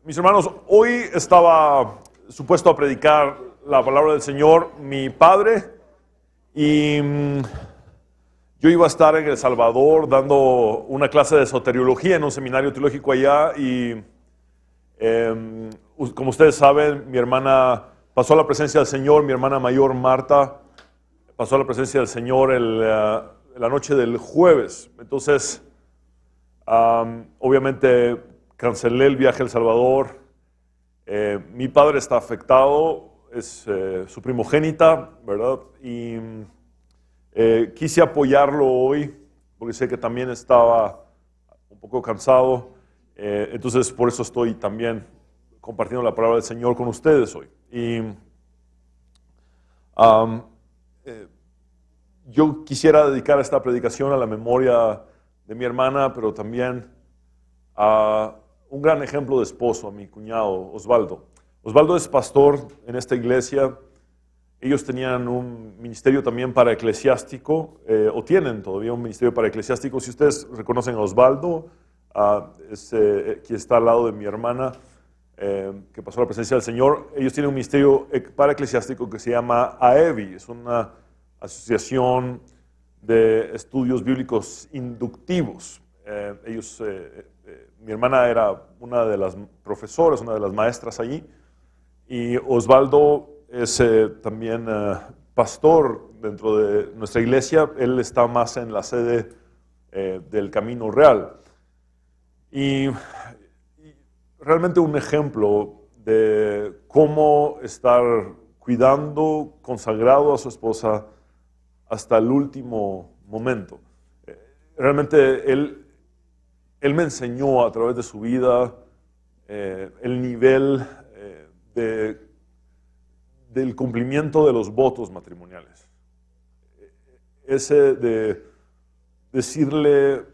Mis hermanos, hoy estaba supuesto a predicar la palabra del Señor mi padre y yo iba a estar en El Salvador dando una clase de soteriología en un seminario teológico allá y como ustedes saben, mi hermana pasó a la presencia del Señor, mi hermana mayor Marta pasó a la presencia del Señor la noche del jueves. Entonces, obviamente cancelé el viaje a El Salvador. Mi padre está afectado, es su primogénita, ¿verdad? Y quise apoyarlo hoy, porque sé que también estaba un poco cansado. Entonces, por eso estoy también compartiendo la palabra del Señor con ustedes hoy. Y yo quisiera dedicar esta predicación a la memoria de mi hermana, pero también a un gran ejemplo de esposo, a mi cuñado Osvaldo. Osvaldo es pastor en esta iglesia. Ellos tenían un ministerio también para eclesiástico, o tienen todavía un ministerio para eclesiástico. Si ustedes reconocen a Osvaldo, es quien está al lado de mi hermana, que pasó a la presencia del Señor. Ellos tienen un ministerio para eclesiástico que se llama AEBI, es una asociación de estudios bíblicos inductivos. Mi hermana era una de las profesoras, una de las maestras allí, y Osvaldo es también pastor dentro de nuestra iglesia. Él está más en la sede del Camino Real. Y realmente un ejemplo de cómo estar cuidando, consagrado a su esposa hasta el último momento. Realmente él me enseñó a través de su vida el nivel del cumplimiento de los votos matrimoniales. Ese de decirle,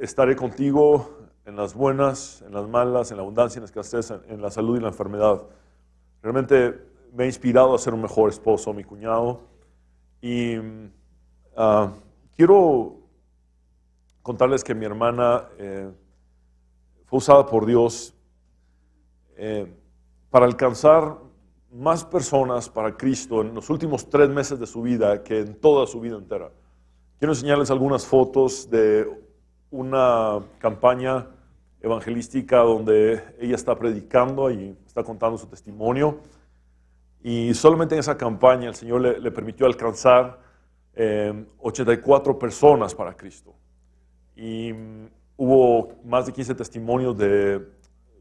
estaré contigo en las buenas, en las malas, en la abundancia, en la escasez, en la salud y la enfermedad. Realmente me ha inspirado a ser un mejor esposo, mi cuñado. Y quiero contarles que mi hermana fue usada por Dios para alcanzar más personas para Cristo en los últimos 3 meses de su vida que en toda su vida entera. Quiero enseñarles algunas fotos de una campaña evangelística donde ella está predicando y está contando su testimonio. Y solamente en esa campaña el Señor le permitió alcanzar 84 personas para Cristo. Y hubo más de 15 testimonios de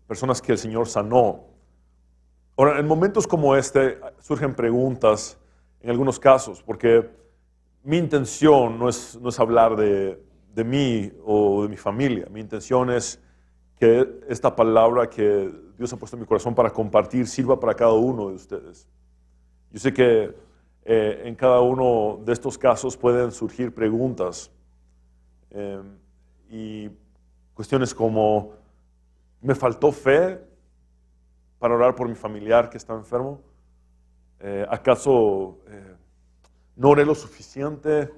personas que el Señor sanó. Ahora, en momentos como este surgen preguntas en algunos casos, porque mi intención no es hablar de mí o de mi familia. Mi intención es que esta palabra que Dios ha puesto en mi corazón para compartir sirva para cada uno de ustedes. Yo sé que en cada uno de estos casos pueden surgir preguntas y cuestiones como: ¿me faltó fe para orar por mi familiar que está enfermo? ¿Acaso no oré lo suficiente?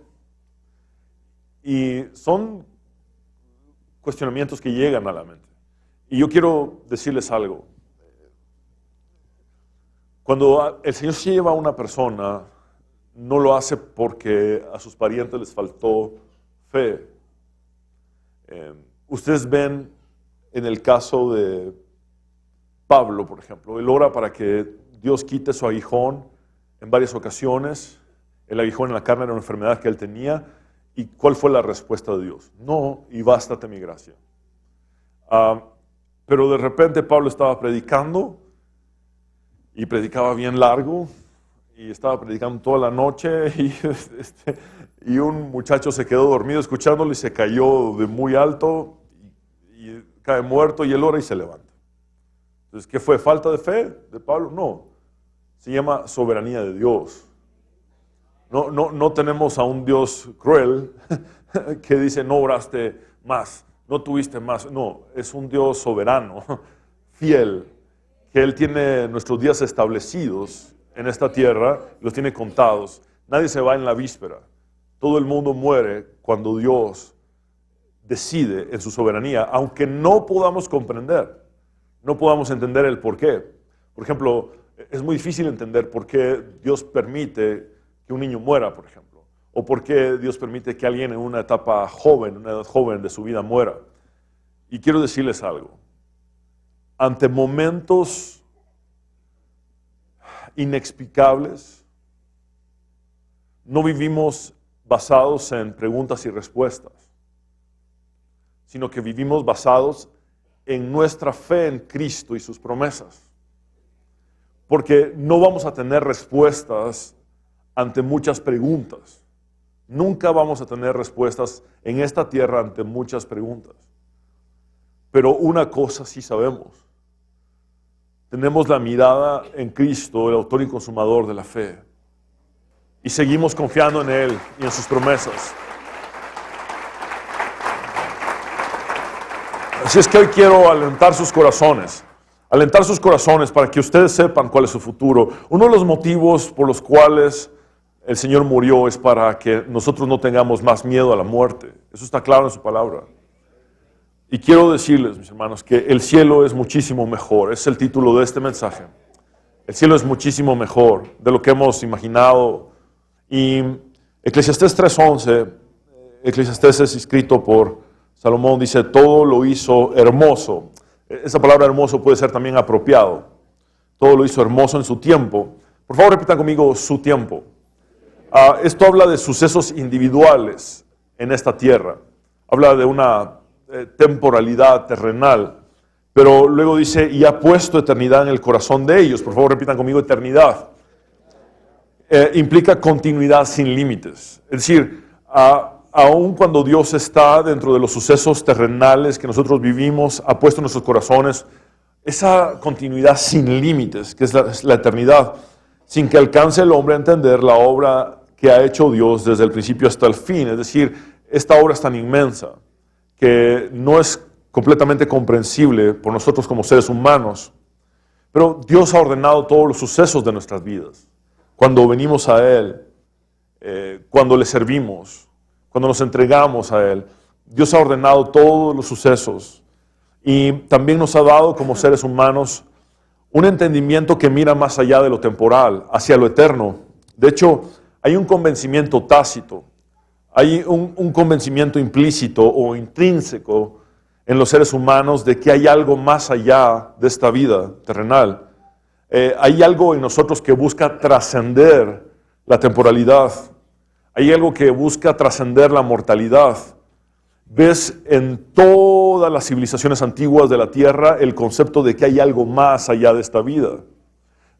Y son cuestionamientos que llegan a la mente. Y yo quiero decirles algo. Cuando el Señor se lleva a una persona, no lo hace porque a sus parientes les faltó fe. Ustedes ven en el caso de Pablo, por ejemplo, él ora para que Dios quite su aguijón en varias ocasiones. El aguijón en la carne era una enfermedad que él tenía. ¿Y cuál fue la respuesta de Dios? No, y bástate mi gracia. Pero de repente Pablo estaba predicando y predicaba bien largo y estaba predicando toda la noche y un muchacho se quedó dormido escuchándolo y se cayó de muy alto y cae muerto, y él ora y se levanta. Entonces, ¿qué fue? ¿Falta de fe de Pablo? No, se llama soberanía de Dios. No tenemos a un Dios cruel que dice no oraste más, no tuviste más. No, es un Dios soberano, fiel, que Él tiene nuestros días establecidos en esta tierra, los tiene contados. Nadie se va en la víspera. Todo el mundo muere cuando Dios decide en su soberanía, aunque no podamos comprender. no podamos entender el por qué. Por ejemplo, es muy difícil entender por qué Dios permite que un niño muera, por ejemplo, o por qué Dios permite que alguien en una etapa joven, una edad joven de su vida muera. Y quiero decirles algo. Ante momentos inexplicables, no vivimos basados en preguntas y respuestas, sino que vivimos basados en nuestra fe en Cristo y sus promesas. Porque no vamos a tener respuestas ante muchas preguntas. Nunca vamos a tener respuestas en esta tierra ante muchas preguntas. Pero una cosa sí sabemos. Tenemos la mirada en Cristo, el autor y consumador de la fe. Y seguimos confiando en Él y en sus promesas. Así es que hoy quiero alentar sus corazones. Alentar sus corazones para que ustedes sepan cuál es su futuro. Uno de los motivos por los cuales el Señor murió es para que nosotros no tengamos más miedo a la muerte. Eso está claro en su palabra. Y quiero decirles, mis hermanos, que el cielo es muchísimo mejor. Es el título de este mensaje. El cielo es muchísimo mejor de lo que hemos imaginado. Y Eclesiastés 3:11, Eclesiastés es escrito por Salomón, dice, todo lo hizo hermoso. Esa palabra hermoso puede ser también apropiado. Todo lo hizo hermoso en su tiempo. Por favor, repitan conmigo, su tiempo. Esto habla de sucesos individuales en esta tierra. Habla de una temporalidad terrenal. Pero luego dice, y ha puesto eternidad en el corazón de ellos. Por favor, repitan conmigo, eternidad. Implica continuidad sin límites. Es decir, aun cuando Dios está dentro de los sucesos terrenales que nosotros vivimos, ha puesto en nuestros corazones esa continuidad sin límites, que es la eternidad, sin que alcance el hombre a entender la obra que ha hecho Dios desde el principio hasta el fin. Es decir, esta obra es tan inmensa que no es completamente comprensible por nosotros como seres humanos, pero Dios ha ordenado todos los sucesos de nuestras vidas. Cuando venimos a Él, cuando le servimos, cuando nos entregamos a Él, Dios ha ordenado todos los sucesos y también nos ha dado como seres humanos un entendimiento que mira más allá de lo temporal, hacia lo eterno. De hecho, hay un convencimiento tácito, hay un convencimiento implícito o intrínseco en los seres humanos de que hay algo más allá de esta vida terrenal. Hay algo en nosotros que busca trascender la temporalidad. Hay algo que busca trascender la mortalidad. Ves en todas las civilizaciones antiguas de la tierra el concepto de que hay algo más allá de esta vida.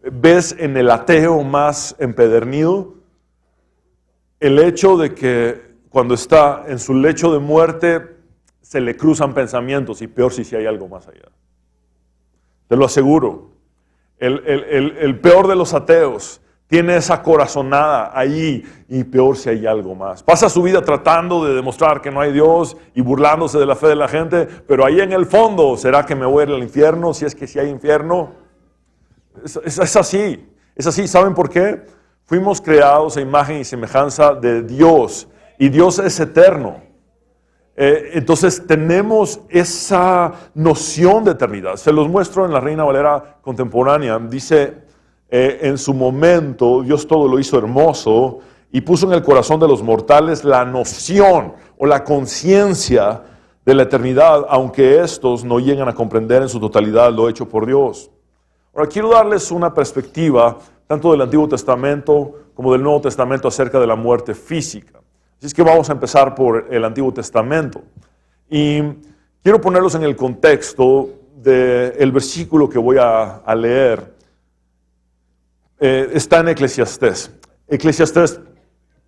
Ves en el ateo más empedernido el hecho de que cuando está en su lecho de muerte se le cruzan pensamientos y peor si hay algo más allá. Te lo aseguro. El peor de los ateos tiene esa corazonada ahí y peor si hay algo más. Pasa su vida tratando de demostrar que no hay Dios y burlándose de la fe de la gente, pero ahí en el fondo, ¿será que me voy a ir al infierno? Si es que sí hay infierno. Es así, es así. ¿Saben por qué? Fuimos creados a imagen y semejanza de Dios y Dios es eterno. Entonces tenemos esa noción de eternidad. Se los muestro en la Reina Valera contemporánea. Dice, en su momento Dios todo lo hizo hermoso y puso en el corazón de los mortales la noción o la conciencia de la eternidad, aunque estos no llegan a comprender en su totalidad lo hecho por Dios. Ahora quiero darles una perspectiva tanto del Antiguo Testamento como del Nuevo Testamento acerca de la muerte física. Así es que vamos a empezar por el Antiguo Testamento. Y quiero ponerlos en el contexto del versículo que voy a leer. Está en Eclesiastés. Eclesiastés,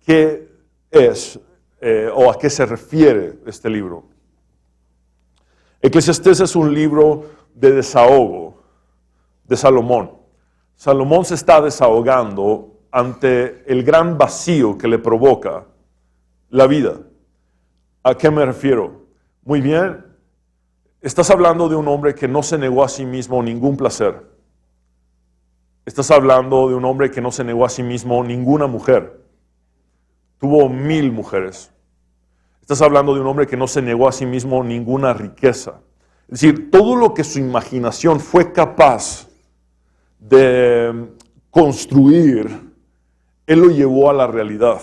¿qué es o a qué se refiere este libro? Eclesiastés es un libro de desahogo de Salomón. Salomón se está desahogando ante el gran vacío que le provoca la vida. ¿A qué me refiero? Muy bien, estás hablando de un hombre que no se negó a sí mismo ningún placer. Estás hablando de un hombre que no se negó a sí mismo ninguna mujer. Tuvo 1000 mujeres. Estás hablando de un hombre que no se negó a sí mismo ninguna riqueza. Es decir, todo lo que su imaginación fue capaz de construir, Él lo llevó a la realidad.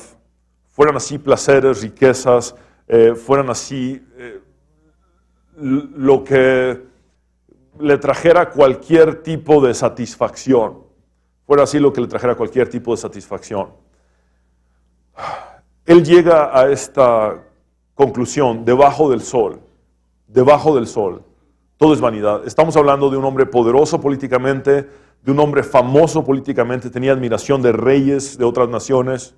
Fueran así placeres, riquezas, fueran así lo que le trajera cualquier tipo de satisfacción. Fuera así lo que le trajera cualquier tipo de satisfacción. Él llega a esta conclusión: debajo del sol, todo es vanidad. Estamos hablando de un hombre poderoso políticamente, de un hombre famoso políticamente, tenía admiración de reyes de otras naciones.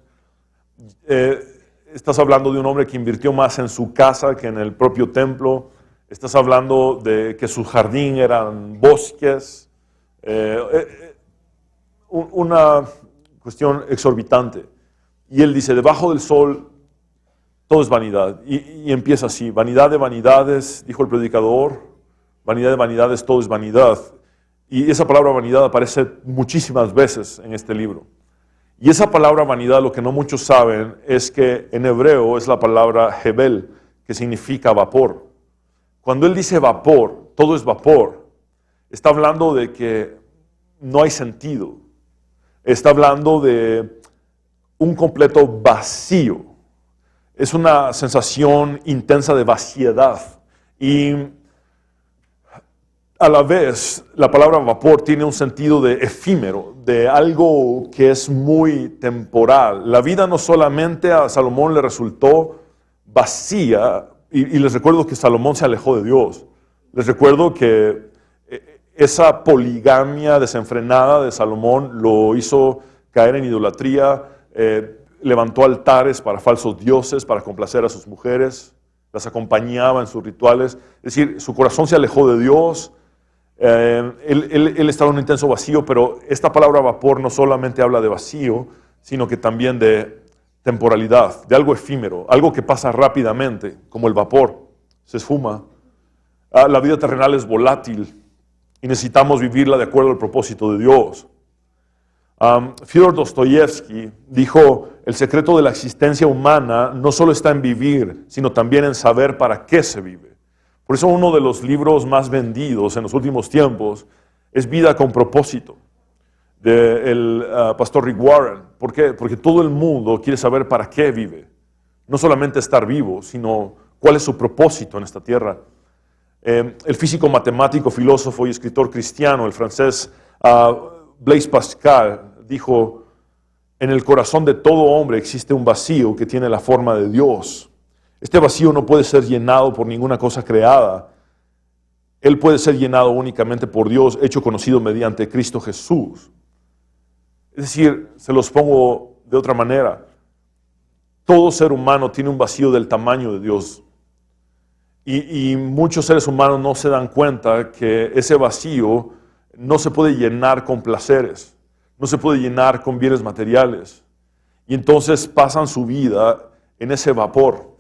Estás hablando de un hombre que invirtió más en su casa que en el propio templo. Estás hablando de que su jardín eran bosques. Una cuestión exorbitante. Y él dice: debajo del sol todo es vanidad. Y empieza así: vanidad de vanidades, dijo el predicador, vanidad de vanidades, todo es vanidad. Y esa palabra vanidad aparece muchísimas veces en este libro. Y esa palabra vanidad, lo que no muchos saben, es que en hebreo es la palabra hebel, que significa vapor. Cuando él dice vapor, todo es vapor, está hablando de que no hay sentido. Está hablando de un completo vacío. Es una sensación intensa de vaciedad. Y a la vez, la palabra vapor tiene un sentido de efímero, de algo que es muy temporal. La vida no solamente a Salomón le resultó vacía, y les recuerdo que Salomón se alejó de Dios. Les recuerdo que esa poligamia desenfrenada de Salomón lo hizo caer en idolatría, levantó altares para falsos dioses, para complacer a sus mujeres, las acompañaba en sus rituales. Es decir, su corazón se alejó de Dios. Él estaba en un intenso vacío, pero esta palabra vapor no solamente habla de vacío, sino que también de temporalidad, de algo efímero, algo que pasa rápidamente, como el vapor, se esfuma. La vida terrenal es volátil y necesitamos vivirla de acuerdo al propósito de Dios. Fyodor Dostoyevsky dijo: el secreto de la existencia humana no solo está en vivir, sino también en saber para qué se vive. Por eso uno de los libros más vendidos en los últimos tiempos es Vida con propósito, del pastor Rick Warren. ¿Por qué? Porque todo el mundo quiere saber para qué vive. No solamente estar vivo, sino cuál es su propósito en esta tierra. El físico, matemático, filósofo y escritor cristiano, el francés Blaise Pascal, dijo: en el corazón de todo hombre existe un vacío que tiene la forma de Dios. Este vacío no puede ser llenado por ninguna cosa creada. Él puede ser llenado únicamente por Dios, hecho conocido mediante Cristo Jesús. Es decir, se los pongo de otra manera. Todo ser humano tiene un vacío del tamaño de Dios. Y muchos seres humanos no se dan cuenta que ese vacío no se puede llenar con placeres, no se puede llenar con bienes materiales. Y entonces pasan su vida en ese vapor,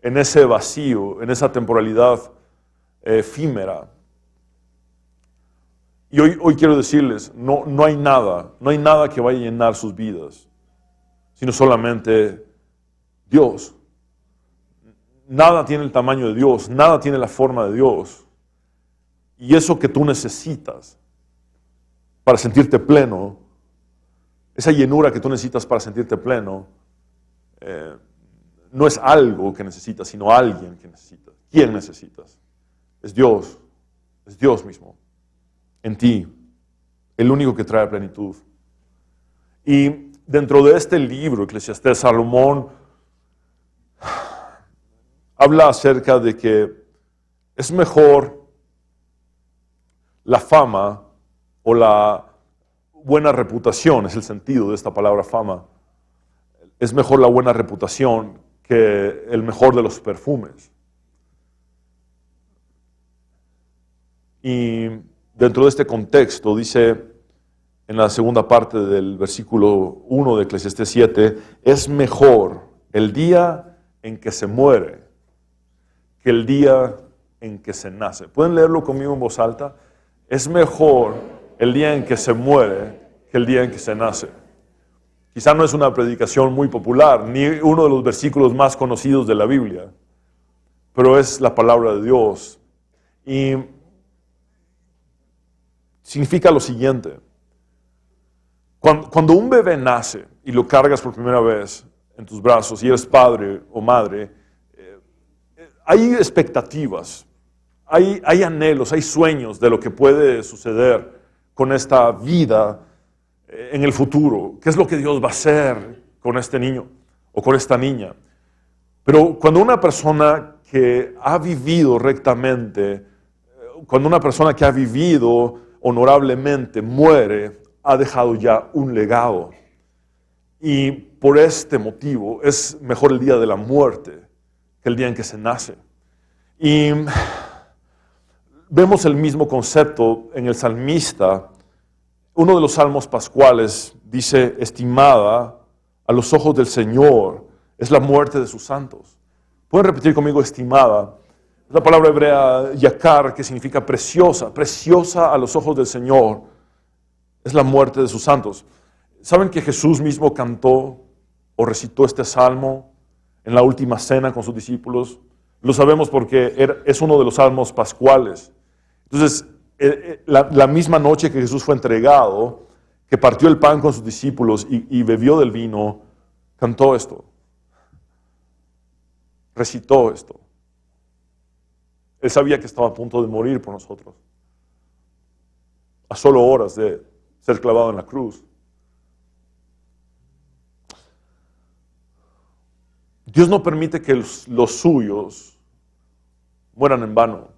en ese vacío, en esa temporalidad efímera. Y hoy quiero decirles: no hay nada que vaya a llenar sus vidas, sino solamente Dios. Nada tiene el tamaño de Dios, nada tiene la forma de Dios. Y eso que tú necesitas para sentirte pleno, esa llenura que tú necesitas para sentirte pleno, no es algo que necesitas, sino alguien que necesitas. ¿Quién necesitas? Es Dios mismo, en ti, el único que trae plenitud. Y dentro de este libro, Eclesiastés, Salomón habla acerca de que es mejor la fama o la buena reputación, es el sentido de esta palabra fama. Es mejor la buena reputación que el mejor de los perfumes. Y dentro de este contexto dice en la segunda parte del versículo 1 de Eclesiastés 7, es mejor el día en que se muere que el día en que se nace. ¿Pueden leerlo conmigo en voz alta? Es mejor el día en que se muere que el día en que se nace. Quizá no es una predicación muy popular, ni uno de los versículos más conocidos de la Biblia, pero es la palabra de Dios. Y significa lo siguiente. Cuando un bebé nace y lo cargas por primera vez en tus brazos y eres padre o madre, hay expectativas, hay anhelos, hay sueños de lo que puede suceder con esta vida en el futuro. ¿Qué es lo que Dios va a hacer con este niño o con esta niña? Pero cuando una persona que ha vivido rectamente, cuando una persona que ha vivido honorablemente muere, ha dejado ya un legado. Y por este motivo es mejor el día de la muerte que el día en que se nace. Y vemos el mismo concepto en el salmista. Uno de los salmos pascuales dice: estimada a los ojos del Señor es la muerte de sus santos. ¿Pueden repetir conmigo estimada? Es la palabra hebrea yakar, que significa preciosa. Preciosa a los ojos del Señor es la muerte de sus santos. ¿Saben que Jesús mismo cantó o recitó este salmo en la última cena con sus discípulos? Lo sabemos porque es uno de los salmos pascuales. Entonces, la misma noche que Jesús fue entregado, que partió el pan con sus discípulos y bebió del vino, cantó esto. Recitó esto. Él sabía que estaba a punto de morir por nosotros, a solo horas de ser clavado en la cruz. Dios no permite que los suyos mueran en vano.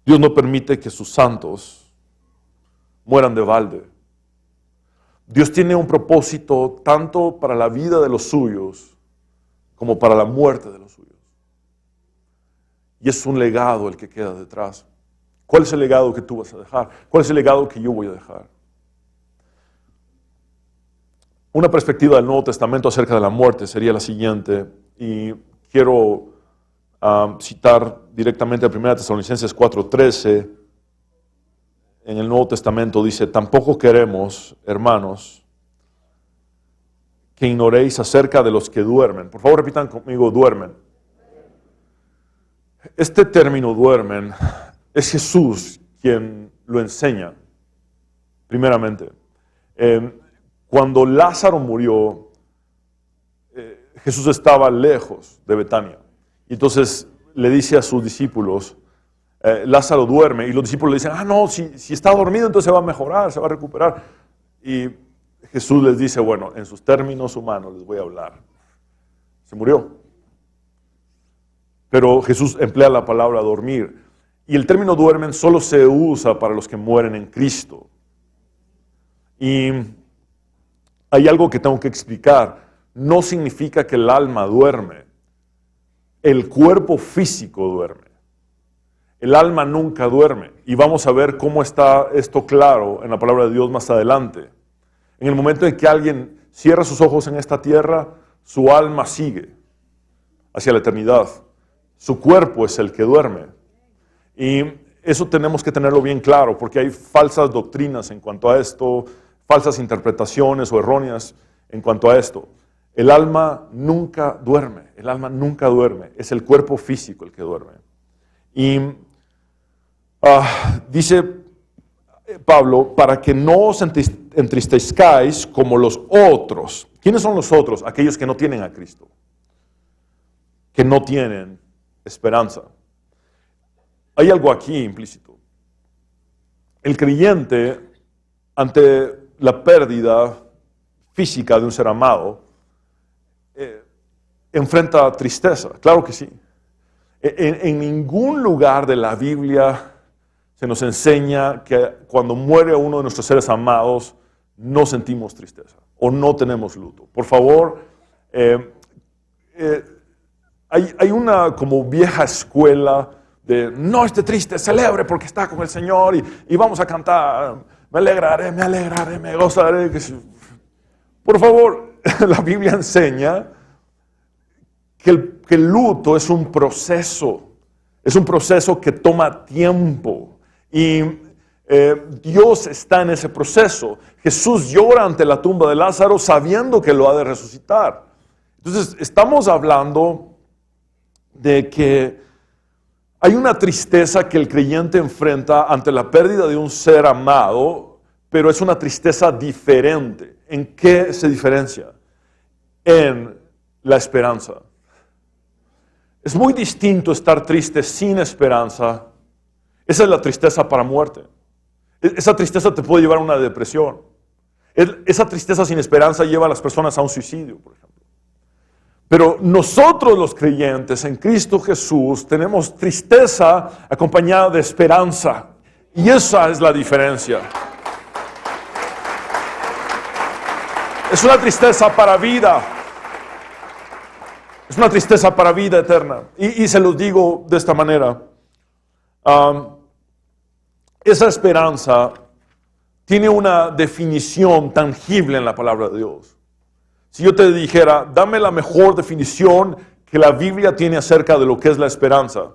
Dios no permite que sus santos mueran de balde. Dios tiene un propósito tanto para la vida de los suyos como para la muerte de los suyos. Y es un legado el que queda detrás. ¿Cuál es el legado que tú vas a dejar? ¿Cuál es el legado que yo voy a dejar? Una perspectiva del Nuevo Testamento acerca de la muerte sería la siguiente, y quiero citar directamente a 1 Tesalonicenses 4:13. En el Nuevo Testamento dice: tampoco queremos, hermanos, que ignoréis acerca de los que duermen. Por favor, repitan conmigo: duermen. Este término duermen es Jesús quien lo enseña, primeramente. Cuando Lázaro murió, Jesús estaba lejos de Betania. Y entonces le dice a sus discípulos: Lázaro duerme. Y los discípulos le dicen: no, si está dormido entonces se va a mejorar, se va a recuperar. Y Jesús les dice: bueno, en sus términos humanos les voy a hablar. Se murió. Pero Jesús emplea la palabra dormir. Y el término duermen solo se usa para los que mueren en Cristo. Y hay algo que tengo que explicar. No significa que el alma duerme. El cuerpo físico duerme. El alma nunca duerme. Y vamos a ver cómo está esto claro en la palabra de Dios más adelante. En el momento en que alguien cierra sus ojos en esta tierra, su alma sigue hacia la eternidad. Su cuerpo es el que duerme. Y eso tenemos que tenerlo bien claro, porque hay falsas doctrinas en cuanto a esto, falsas interpretaciones o erróneas en cuanto a esto. El alma nunca duerme, el alma nunca duerme, es el cuerpo físico el que duerme. Y dice Pablo: para que no os entristezcáis como los otros. ¿Quiénes son los otros? Aquellos que no tienen a Cristo, que no tienen esperanza. Hay algo aquí implícito. El creyente, ante la pérdida física de un ser amado, enfrenta tristeza, claro que sí. En ningún lugar de la Biblia se nos enseña que cuando muere uno de nuestros seres amados no sentimos tristeza o no tenemos luto. Por favor, hay una como vieja escuela de no esté triste, celebre porque está con el Señor y vamos a cantar, me alegraré, me gozaré. Por favor, la Biblia enseña que el luto es un proceso que toma tiempo y Dios está en ese proceso. Jesús llora ante la tumba de Lázaro sabiendo que lo ha de resucitar. Entonces, estamos hablando de que Hay una tristeza que el creyente enfrenta ante la pérdida de un ser amado, pero es una tristeza diferente. ¿En qué se diferencia? En la esperanza. Es muy distinto estar triste sin esperanza. Esa es la tristeza para muerte. Esa tristeza te puede llevar a una depresión. Esa tristeza sin esperanza lleva a las personas a un suicidio, por ejemplo. Pero nosotros los creyentes en Cristo Jesús tenemos tristeza acompañada de esperanza. Y esa es la diferencia. Es una tristeza para vida. Es una tristeza para vida eterna. Y se los digo de esta manera. Esa esperanza tiene una definición tangible en la palabra de Dios. Si yo te dijera, dame la mejor definición que la Biblia tiene acerca de lo que es la esperanza,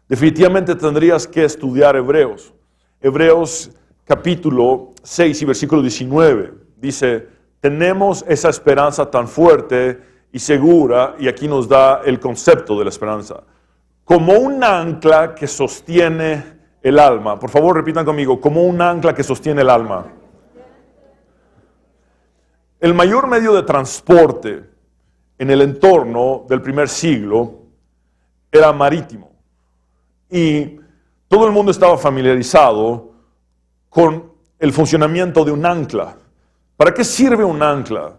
definitivamente tendrías que estudiar Hebreos. Hebreos capítulo 6 y versículo 19 dice, tenemos esa esperanza tan fuerte y segura, y aquí nos da el concepto de la esperanza, como un ancla que sostiene el alma. Por favor, repitan conmigo, como un ancla que sostiene el alma. El mayor medio de transporte en el entorno del primer siglo era marítimo. Y todo el mundo estaba familiarizado con el funcionamiento de un ancla. ¿Para qué sirve un ancla?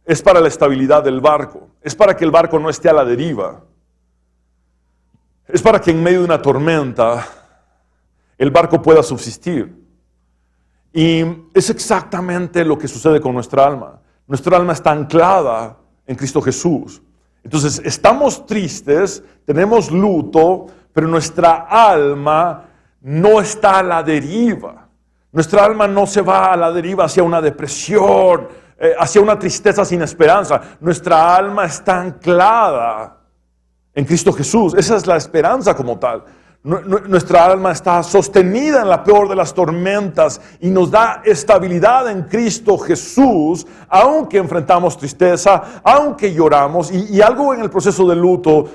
Es para la estabilidad del barco. Es para que el barco no esté a la deriva. Es para que en medio de una tormenta el barco pueda subsistir. Y es exactamente lo que sucede con nuestra alma. Nuestra alma está anclada en Cristo Jesús. Entonces, estamos tristes, tenemos luto, pero nuestra alma no está a la deriva. Nuestra alma no se va a la deriva hacia una depresión, hacia una tristeza sin esperanza. Nuestra alma está anclada en Cristo Jesús. Esa es la esperanza como tal. Nuestra alma está sostenida en la peor de las tormentas y nos da estabilidad en Cristo Jesús, aunque enfrentamos tristeza, aunque lloramos. Y algo en el proceso de luto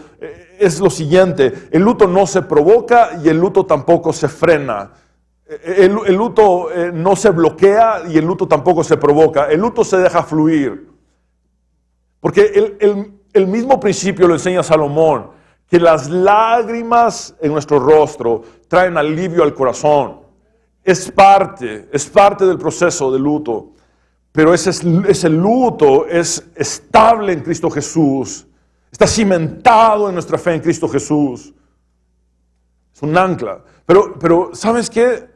es lo siguiente: el luto no se provoca y el luto tampoco se frena. El luto no se bloquea y el luto tampoco se provoca. El luto se deja fluir. Porque el mismo principio lo enseña Salomón, que las lágrimas en nuestro rostro traen alivio al corazón. Es parte del proceso de luto. Pero ese luto es estable en Cristo Jesús. Está cimentado en nuestra fe en Cristo Jesús. Es un ancla. Pero ¿sabes qué?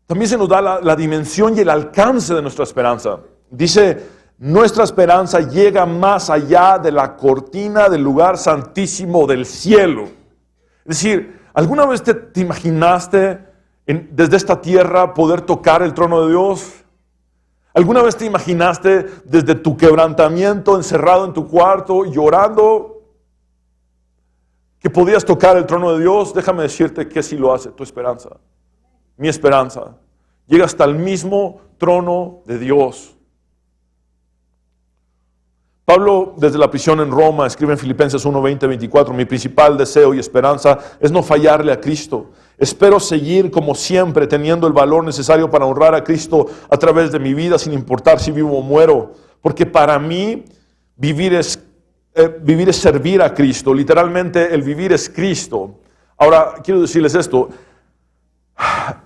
También se nos da la dimensión y el alcance de nuestra esperanza. Dice, nuestra esperanza llega más allá de la cortina del lugar santísimo del cielo. Es decir, ¿alguna vez te imaginaste desde esta tierra poder tocar el trono de Dios? ¿Alguna vez te imaginaste desde tu quebrantamiento, encerrado en tu cuarto, llorando, que podías tocar el trono de Dios? Déjame decirte que sí lo hace tu esperanza. Mi esperanza llega hasta el mismo trono de Dios. Pablo, desde la prisión en Roma, escribe en Filipenses 1:20-24, mi principal deseo y esperanza es no fallarle a Cristo. Espero seguir como siempre teniendo el valor necesario para honrar a Cristo a través de mi vida, sin importar si vivo o muero. Porque para mí vivir es servir a Cristo. Literalmente el vivir es Cristo. Ahora, quiero decirles esto.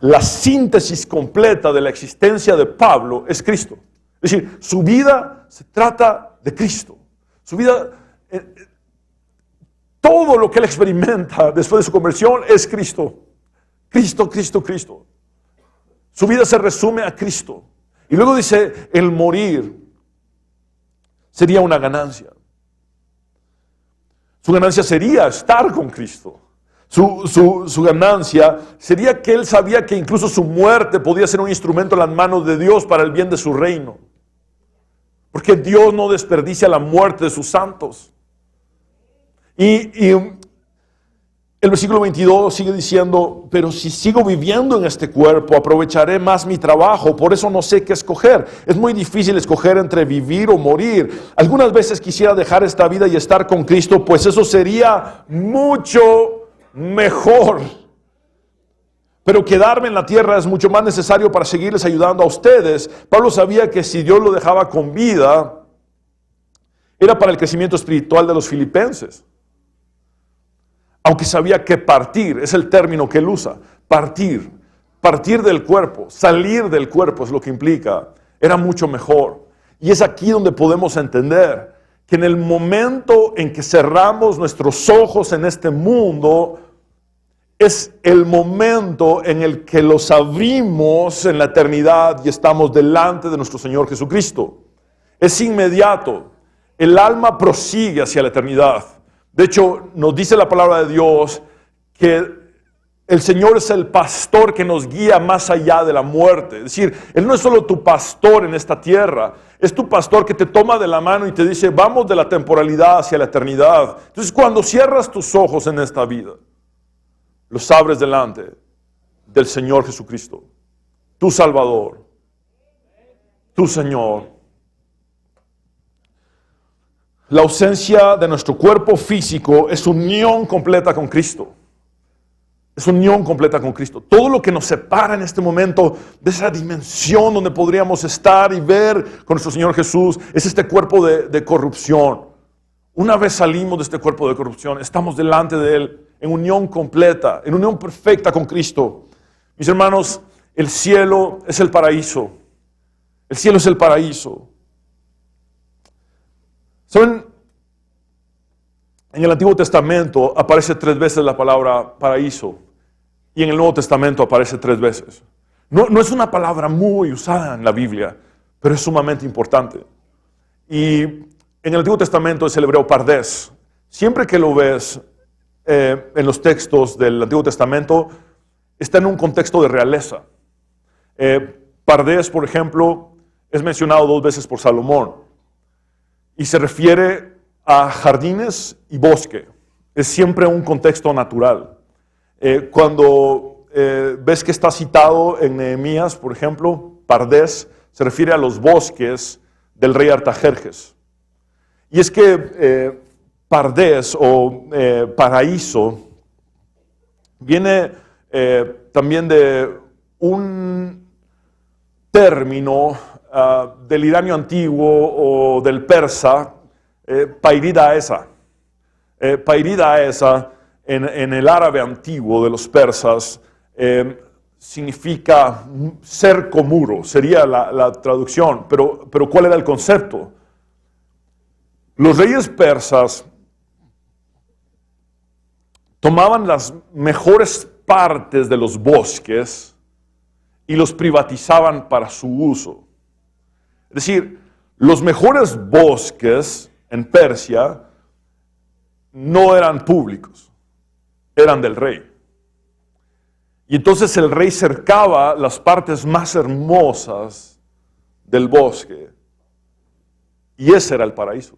La síntesis completa de la existencia de Pablo es Cristo. Es decir, su vida se trata de Cristo. Su vida, todo lo que él experimenta después de su conversión es Cristo. Cristo, Cristo, Cristo. Su vida se resume a Cristo. Y luego dice, el morir sería una ganancia. Su ganancia sería estar con Cristo. Su ganancia sería que él sabía que incluso su muerte podía ser un instrumento en las manos de Dios para el bien de su reino. Porque Dios no desperdicia la muerte de sus santos. Y el versículo 22 sigue diciendo, pero si sigo viviendo en este cuerpo, aprovecharé más mi trabajo, por eso no sé qué escoger. Es muy difícil escoger entre vivir o morir. Algunas veces quisiera dejar esta vida y estar con Cristo, pues eso sería mucho mejor. Pero quedarme en la tierra es mucho más necesario para seguirles ayudando a ustedes. Pablo sabía que si Dios lo dejaba con vida, era para el crecimiento espiritual de los filipenses. Aunque sabía que partir, es el término que él usa, partir del cuerpo, salir del cuerpo es lo que implica, era mucho mejor. Y es aquí donde podemos entender que en el momento en que cerramos nuestros ojos en este mundo, es el momento en el que los abrimos en la eternidad y estamos delante de nuestro Señor Jesucristo. Es inmediato. El alma prosigue hacia la eternidad. De hecho, nos dice la palabra de Dios que el Señor es el pastor que nos guía más allá de la muerte. Es decir, Él no es solo tu pastor en esta tierra, es tu pastor que te toma de la mano y te dice, vamos de la temporalidad hacia la eternidad. Entonces, cuando cierras tus ojos en esta vida, los abres delante del Señor Jesucristo, tu Salvador, tu Señor. La ausencia de nuestro cuerpo físico es unión completa con Cristo. Es unión completa con Cristo. Todo lo que nos separa en este momento de esa dimensión donde podríamos estar y ver con nuestro Señor Jesús es este cuerpo de corrupción. Una vez salimos de este cuerpo de corrupción, estamos delante de Él en unión completa, en unión perfecta con Cristo. Mis hermanos, el cielo es el paraíso. El cielo es el paraíso. ¿Saben? En el Antiguo Testamento aparece 3 veces la palabra paraíso y en el Nuevo Testamento aparece 3 veces. No es una palabra muy usada en la Biblia, pero es sumamente importante. Y en el Antiguo Testamento es el hebreo pardés. Siempre que lo ves en los textos del Antiguo Testamento, está en un contexto de realeza. Pardés, por ejemplo, es mencionado 2 veces por Salomón y se refiere a jardines y bosque. Es siempre un contexto natural. Cuando ves que está citado en Nehemías, por ejemplo, Pardés se refiere a los bosques del rey Artajerjes. Y es que Pardés o paraíso viene también de un término del iranio antiguo o del persa, Pairida esa. Pairida esa en el árabe antiguo de los persas significa cerco muro, sería la traducción, pero ¿cuál era el concepto? Los reyes persas tomaban las mejores partes de los bosques y los privatizaban para su uso. Es decir, los mejores bosques en Persia no eran públicos, eran del rey. Y entonces el rey cercaba las partes más hermosas del bosque. Y ese era el paraíso.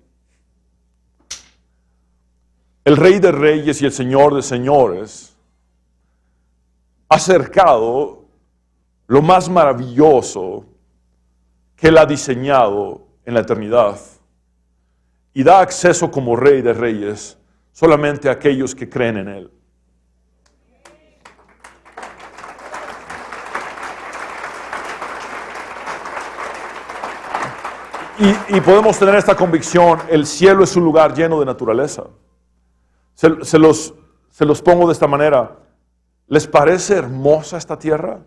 El Rey de Reyes y el Señor de Señores ha cercado lo más maravilloso que Él ha diseñado en la eternidad. Y da acceso como Rey de Reyes solamente a aquellos que creen en Él. Y podemos tener esta convicción: el cielo es un lugar lleno de naturaleza. Se los pongo de esta manera. ¿Les parece hermosa esta tierra?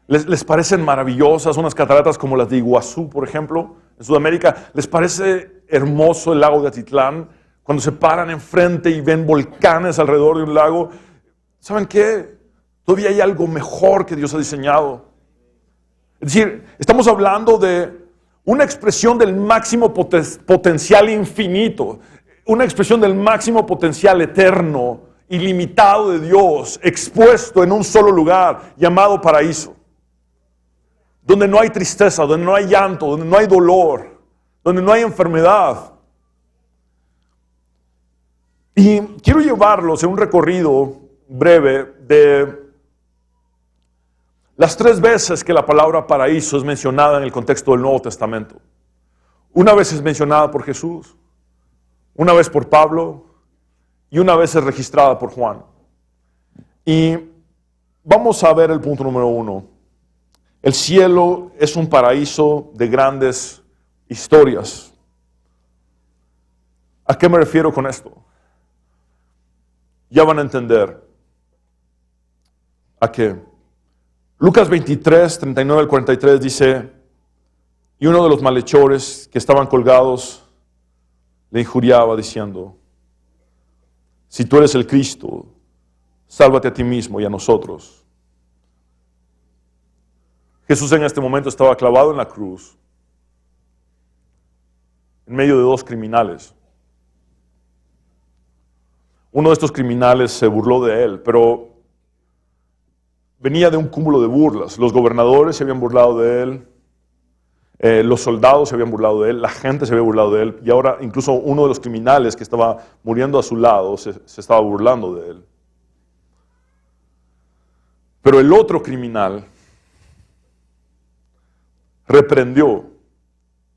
¿Les parecen maravillosas unas cataratas como las de Iguazú, por ejemplo, en Sudamérica? ¿Les parece hermoso el lago de Atitlán? Cuando se paran enfrente y ven volcanes alrededor de un lago. ¿Saben qué? Todavía hay algo mejor que Dios ha diseñado. Es decir, estamos hablando de una expresión del máximo potencial infinito, una expresión del máximo potencial eterno, ilimitado de Dios, expuesto en un solo lugar, llamado paraíso. Donde no hay tristeza, donde no hay llanto, donde no hay dolor, donde no hay enfermedad. Y quiero llevarlos en un recorrido breve de las 3 veces que la palabra paraíso es mencionada en el contexto del Nuevo Testamento. Una vez es mencionada por Jesús, una vez por Pablo y una vez es registrada por Juan. Y vamos a ver el punto número 1. El cielo es un paraíso de grandes historias. ¿A qué me refiero con esto? Ya van a entender a qué. Lucas 23, 39 al 43 dice: y uno de los malhechores que estaban colgados le injuriaba diciendo: si tú eres el Cristo, sálvate a ti mismo y a nosotros. Jesús en este momento estaba clavado en la cruz, en medio de dos criminales. Uno de estos criminales se burló de él, pero venía de un cúmulo de burlas. Los gobernadores se habían burlado de él, los soldados se habían burlado de él, la gente se había burlado de él, y ahora incluso uno de los criminales que estaba muriendo a su lado se estaba burlando de él. Pero el otro criminal reprendió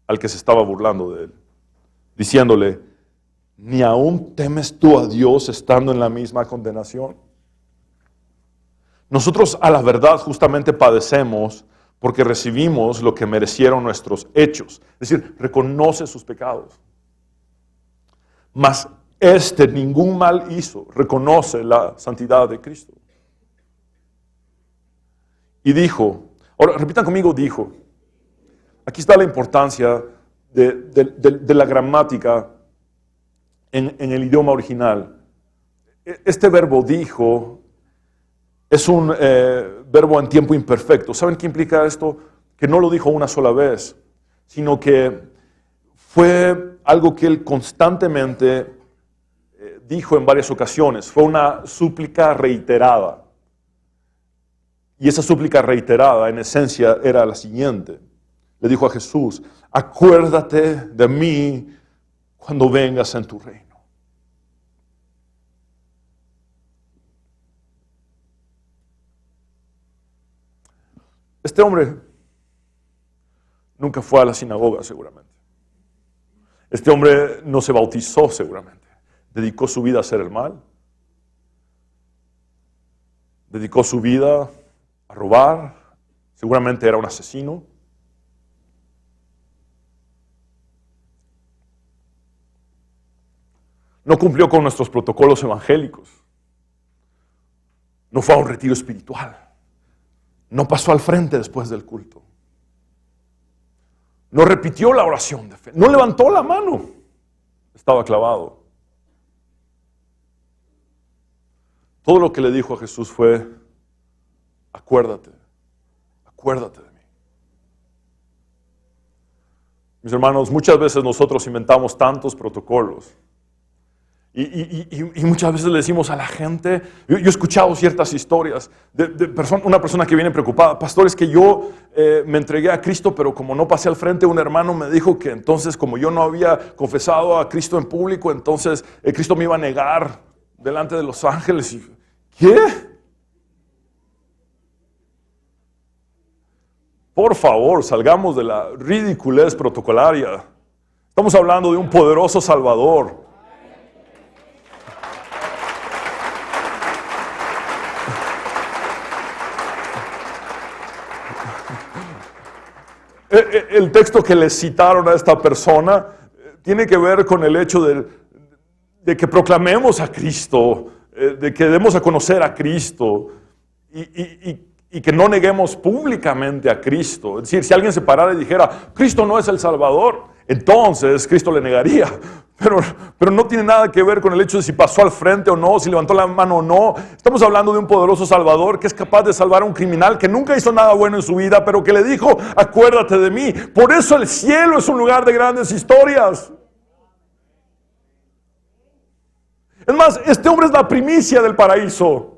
al que se estaba burlando de él, diciéndole: ¿ni aún temes tú a Dios estando en la misma condenación? Nosotros a la verdad justamente padecemos porque recibimos lo que merecieron nuestros hechos. Es decir, reconoce sus pecados. Mas ningún mal hizo, reconoce la santidad de Cristo. Y dijo, ahora repitan conmigo, dijo. Aquí está la importancia de la gramática en el idioma original. Este verbo dijo es un verbo en tiempo imperfecto. ¿Saben qué implica esto? Que no lo dijo una sola vez, sino que fue algo que él constantemente dijo en varias ocasiones. Fue una súplica reiterada. Y esa súplica reiterada, en esencia, era la siguiente. Le dijo a Jesús: acuérdate de mí cuando vengas en tu reino. Este hombre nunca fue a la sinagoga, seguramente. Este hombre no se bautizó, seguramente. Dedicó su vida a hacer el mal. Dedicó su vida a robar. Seguramente era un asesino. No cumplió con nuestros protocolos evangélicos. No fue a un retiro espiritual. No pasó al frente después del culto. No repitió la oración de fe. No levantó la mano. Estaba clavado. Todo lo que le dijo a Jesús fue: acuérdate de mí. Mis hermanos, muchas veces nosotros inventamos tantos protocolos. Y muchas veces le decimos a la gente, yo he escuchado ciertas historias de una persona que viene preocupada: pastor, es que yo me entregué a Cristo, pero como no pasé al frente, un hermano me dijo que entonces, como yo no había confesado a Cristo en público, entonces Cristo me iba a negar delante de los ángeles. ¿Qué? Por favor, salgamos de la ridiculez protocolaria. Estamos hablando de un poderoso Salvador. El texto que le citaron a esta persona tiene que ver con el hecho de que proclamemos a Cristo, de que demos a conocer a Cristo y que no neguemos públicamente a Cristo. Es decir, si alguien se parara y dijera: Cristo no es el Salvador, entonces Cristo le negaría. Pero no tiene nada que ver con el hecho de si pasó al frente o no, si levantó la mano o no. Estamos hablando de un poderoso Salvador que es capaz de salvar a un criminal que nunca hizo nada bueno en su vida, pero que le dijo: acuérdate de mí. Por eso el cielo es un lugar de grandes historias. Es más, este hombre es la primicia del paraíso.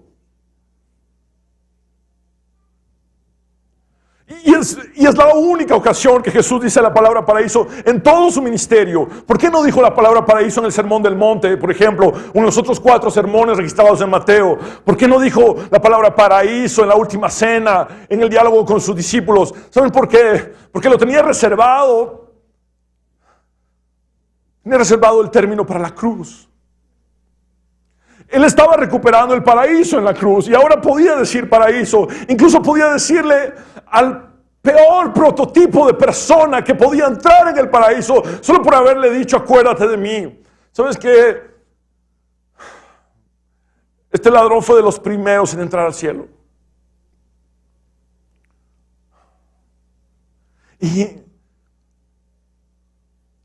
Y es la única ocasión que Jesús dice la palabra paraíso en todo su ministerio. ¿Por qué no dijo la palabra paraíso en el Sermón del Monte, por ejemplo, o en los otros 4 sermones registrados en Mateo? ¿Por qué no dijo la palabra paraíso en la última cena, en el diálogo con sus discípulos? ¿Saben por qué? Porque lo tenía reservado. Tenía reservado el término para la cruz. Él estaba recuperando el paraíso en la cruz y ahora podía decir paraíso. Incluso podía decirle al peor prototipo de persona que podía entrar en el paraíso solo por haberle dicho, acuérdate de mí. ¿Sabes qué? Este ladrón fue de los primeros en entrar al cielo. Y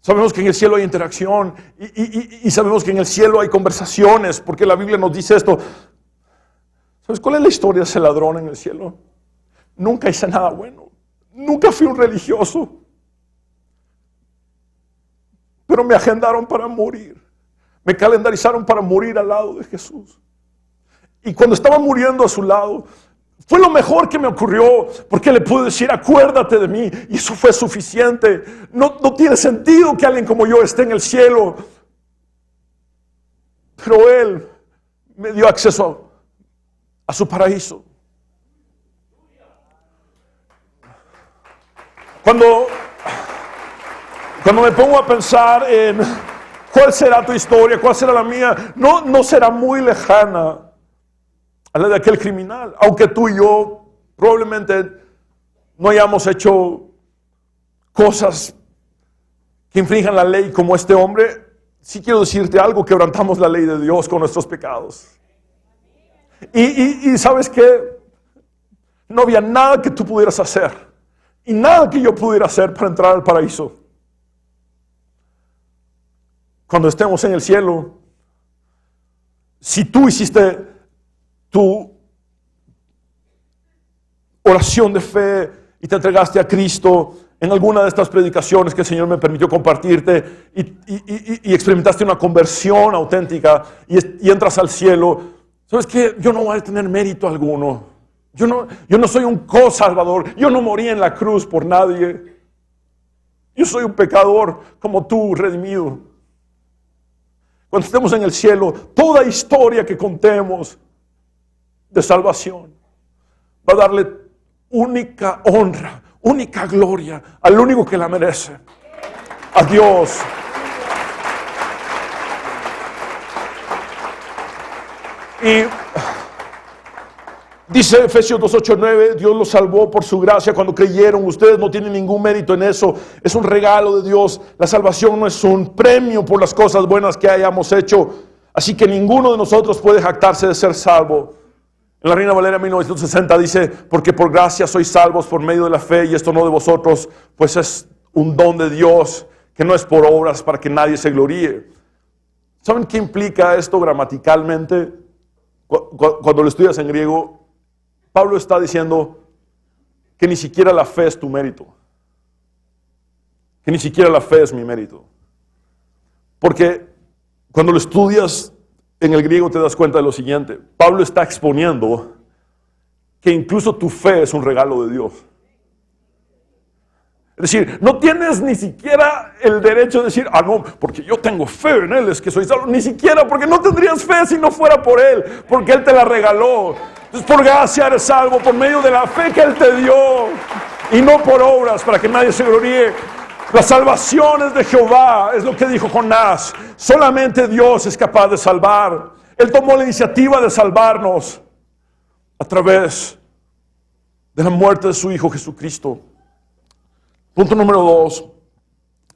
sabemos que en el cielo hay interacción y sabemos que en el cielo hay conversaciones, porque la Biblia nos dice esto. ¿Sabes cuál es la historia de ese ladrón en el cielo? Nunca hice nada bueno, nunca fui un religioso, pero me agendaron para morir, me calendarizaron para morir al lado de Jesús. Y cuando estaba muriendo a su lado, fue lo mejor que me ocurrió, porque le pude decir, acuérdate de mí, y eso fue suficiente. No tiene sentido que alguien como yo esté en el cielo, pero Él me dio acceso a su paraíso. Cuando me pongo a pensar en cuál será tu historia, cuál será la mía, no será muy lejana a la de aquel criminal, aunque tú y yo probablemente no hayamos hecho cosas que infrinjan la ley como este hombre. Sí quiero decirte algo, quebrantamos la ley de Dios con nuestros pecados. Y ¿sabes qué? No había nada que tú pudieras hacer y nada que yo pudiera hacer para entrar al paraíso. Cuando estemos en el cielo, si tú hiciste tu oración de fe y te entregaste a Cristo en alguna de estas predicaciones que el Señor me permitió compartirte y experimentaste una conversión auténtica y entras al cielo, ¿sabes qué? Yo no voy a tener mérito alguno. Yo no soy un co-salvador. Yo no morí en la cruz por nadie. Yo soy un pecador como tú, redimido. Cuando estemos en el cielo, toda historia que contemos de salvación va a darle única honra, única gloria al único que la merece, a Dios. Y dice Efesios 2:8-9, Dios los salvó por su gracia cuando creyeron. Ustedes no tienen ningún mérito en eso, es un regalo de Dios. La salvación no es un premio por las cosas buenas que hayamos hecho, así que ninguno de nosotros puede jactarse de ser salvo. En la Reina Valera 1960 dice, porque por gracia sois salvos por medio de la fe, y esto no de vosotros, pues es un don de Dios, que no es por obras para que nadie se gloríe. ¿Saben qué implica esto gramaticalmente? Cuando lo estudias en griego, Pablo está diciendo que ni siquiera la fe es tu mérito. Que ni siquiera la fe es mi mérito. Porque cuando lo estudias en el griego te das cuenta de lo siguiente. Pablo está exponiendo que incluso tu fe es un regalo de Dios. Es decir, no tienes ni siquiera el derecho de decir, no, porque yo tengo fe en Él, es que soy salvo. Ni siquiera, porque no tendrías fe si no fuera por Él, porque Él te la regaló. Entonces, por gracia eres salvo, por medio de la fe que Él te dio, y no por obras para que nadie se gloríe. La salvación es de Jehová, es lo que dijo Jonás. Solamente Dios es capaz de salvar. Él tomó la iniciativa de salvarnos a través de la muerte de su Hijo Jesucristo. Punto número 2.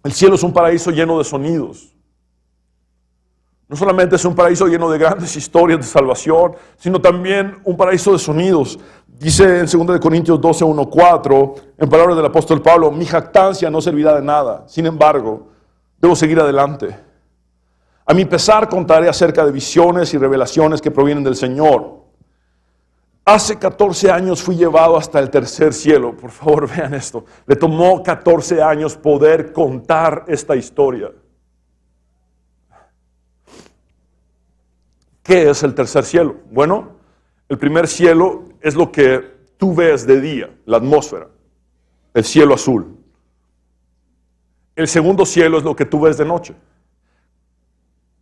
El cielo es un paraíso lleno de sonidos. No solamente es un paraíso lleno de grandes historias de salvación, sino también un paraíso de sonidos. Dice en 2 Corintios 12:1-4, en palabras del apóstol Pablo, mi jactancia no servirá de nada. Sin embargo, debo seguir adelante. A mi pesar contaré acerca de visiones y revelaciones que provienen del Señor. Hace 14 años fui llevado hasta el tercer cielo. Por favor, vean esto. Le tomó 14 años poder contar esta historia. ¿Qué es el tercer cielo? Bueno, el primer cielo es lo que tú ves de día, la atmósfera, el cielo azul. El segundo cielo es lo que tú ves de noche.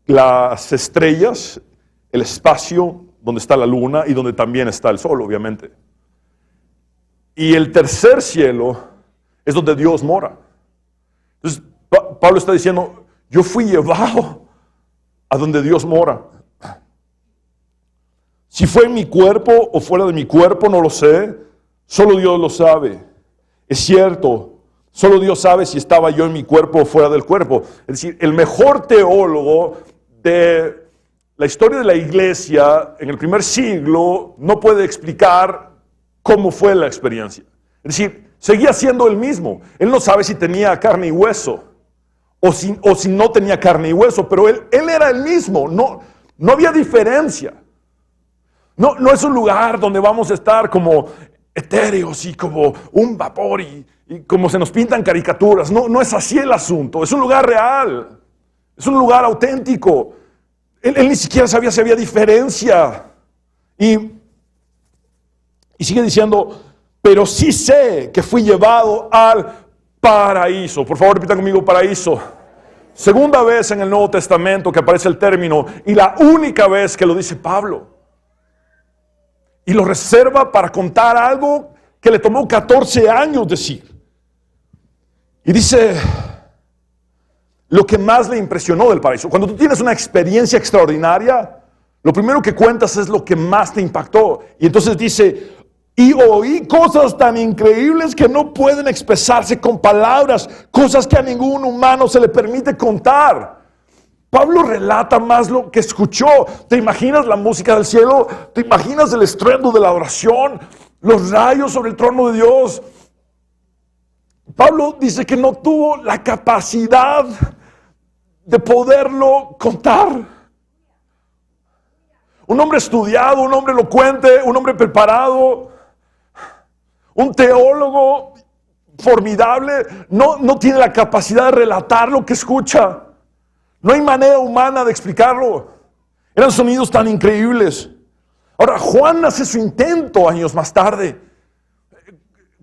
Las estrellas, el espacio donde está la luna y donde también está el sol, obviamente. Y el tercer cielo es donde Dios mora. Entonces, Pablo está diciendo, yo fui llevado a donde Dios mora. Si fue en mi cuerpo o fuera de mi cuerpo, no lo sé. Solo Dios lo sabe. Es cierto, solo Dios sabe si estaba yo en mi cuerpo o fuera del cuerpo. Es decir, el mejor teólogo de la historia de la iglesia en el primer siglo no puede explicar cómo fue la experiencia. Es decir, seguía siendo el mismo. Él no sabe si tenía carne y hueso o si no tenía carne y hueso, pero él era el mismo. No había diferencia. No es un lugar donde vamos a estar como etéreos y como un vapor y como se nos pintan caricaturas. No es así el asunto. Es un lugar real. Es un lugar auténtico. Él ni siquiera sabía si había diferencia. Y sigue diciendo, pero sí sé que fui llevado al paraíso. Por favor, repita conmigo, paraíso. Segunda vez en el Nuevo Testamento que aparece el término y la única vez que lo dice Pablo. Y lo reserva para contar algo que le tomó 14 años decir. Y dice lo que más le impresionó del paraíso. Cuando tú tienes una experiencia extraordinaria, lo primero que cuentas es lo que más te impactó. Y entonces dice, y oí cosas tan increíbles que no pueden expresarse con palabras, cosas que a ningún humano se le permite contar. Pablo relata más lo que escuchó. ¿Te imaginas la música del cielo? ¿Te imaginas el estruendo de la oración? Los rayos sobre el trono de Dios. Pablo dice que no tuvo la capacidad de poderlo contar. Un hombre estudiado, un hombre elocuente, un hombre preparado, un teólogo formidable, no tiene la capacidad de relatar lo que escucha. No hay manera humana de explicarlo. Eran sonidos tan increíbles. Ahora, Juan hace su intento años más tarde.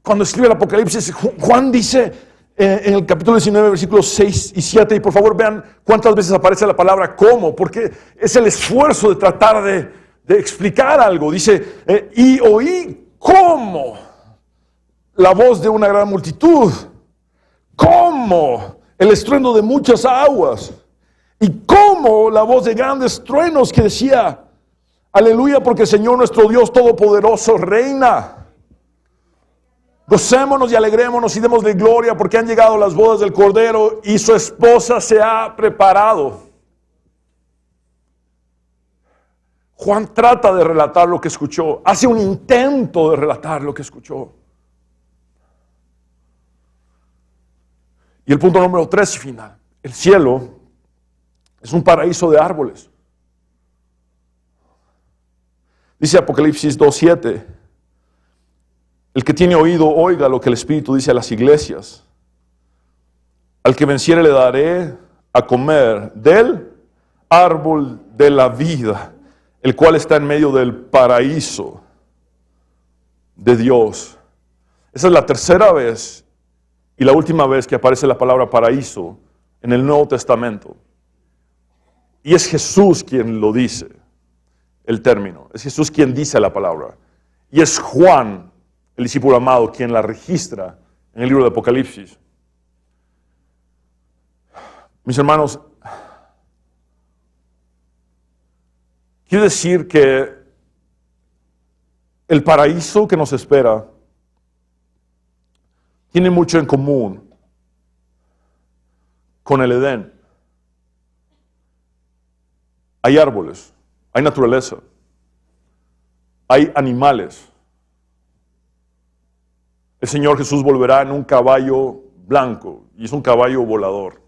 Cuando escribe el Apocalipsis, Juan dice en el capítulo 19, versículos 6 y 7, y por favor vean cuántas veces aparece la palabra cómo, porque es el esfuerzo de tratar de explicar algo. Dice, y oí cómo la voz de una gran multitud, como el estruendo de muchas aguas. Y como la voz de grandes truenos que decía, aleluya, porque el Señor nuestro Dios Todopoderoso reina. Gocémonos y alegrémonos y démosle gloria porque han llegado las bodas del Cordero y su esposa se ha preparado. Juan trata de relatar lo que escuchó, hace un intento de relatar lo que escuchó. Y el punto número 3 y final, el cielo es un paraíso de árboles. Dice Apocalipsis 2:7, el que tiene oído oiga lo que el Espíritu dice a las iglesias. Al que venciere le daré a comer del árbol de la vida, el cual está en medio del paraíso de Dios. Esa es la tercera vez y la última vez que aparece la palabra paraíso en el Nuevo Testamento. Y es Jesús quien lo dice, el término. Es Jesús quien dice la palabra. Y es Juan, el discípulo amado, quien la registra en el libro de Apocalipsis. Mis hermanos, quiero decir que el paraíso que nos espera tiene mucho en común con el Edén. Hay árboles, hay naturaleza, hay animales. El Señor Jesús volverá en un caballo blanco y es un caballo volador.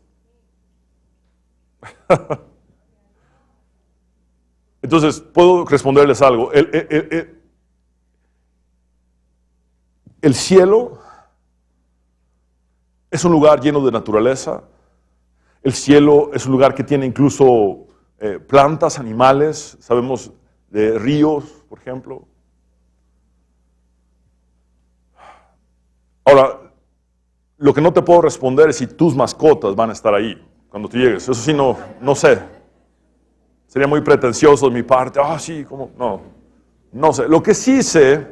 Entonces, puedo responderles algo. El cielo es un lugar lleno de naturaleza. El cielo es un lugar que tiene incluso plantas, animales, sabemos de ríos, por ejemplo. Ahora, lo que no te puedo responder es si tus mascotas van a estar ahí cuando tú llegues. Eso sí, no sé. Sería muy pretencioso de mi parte. Sí, ¿cómo? No sé. Lo que sí sé,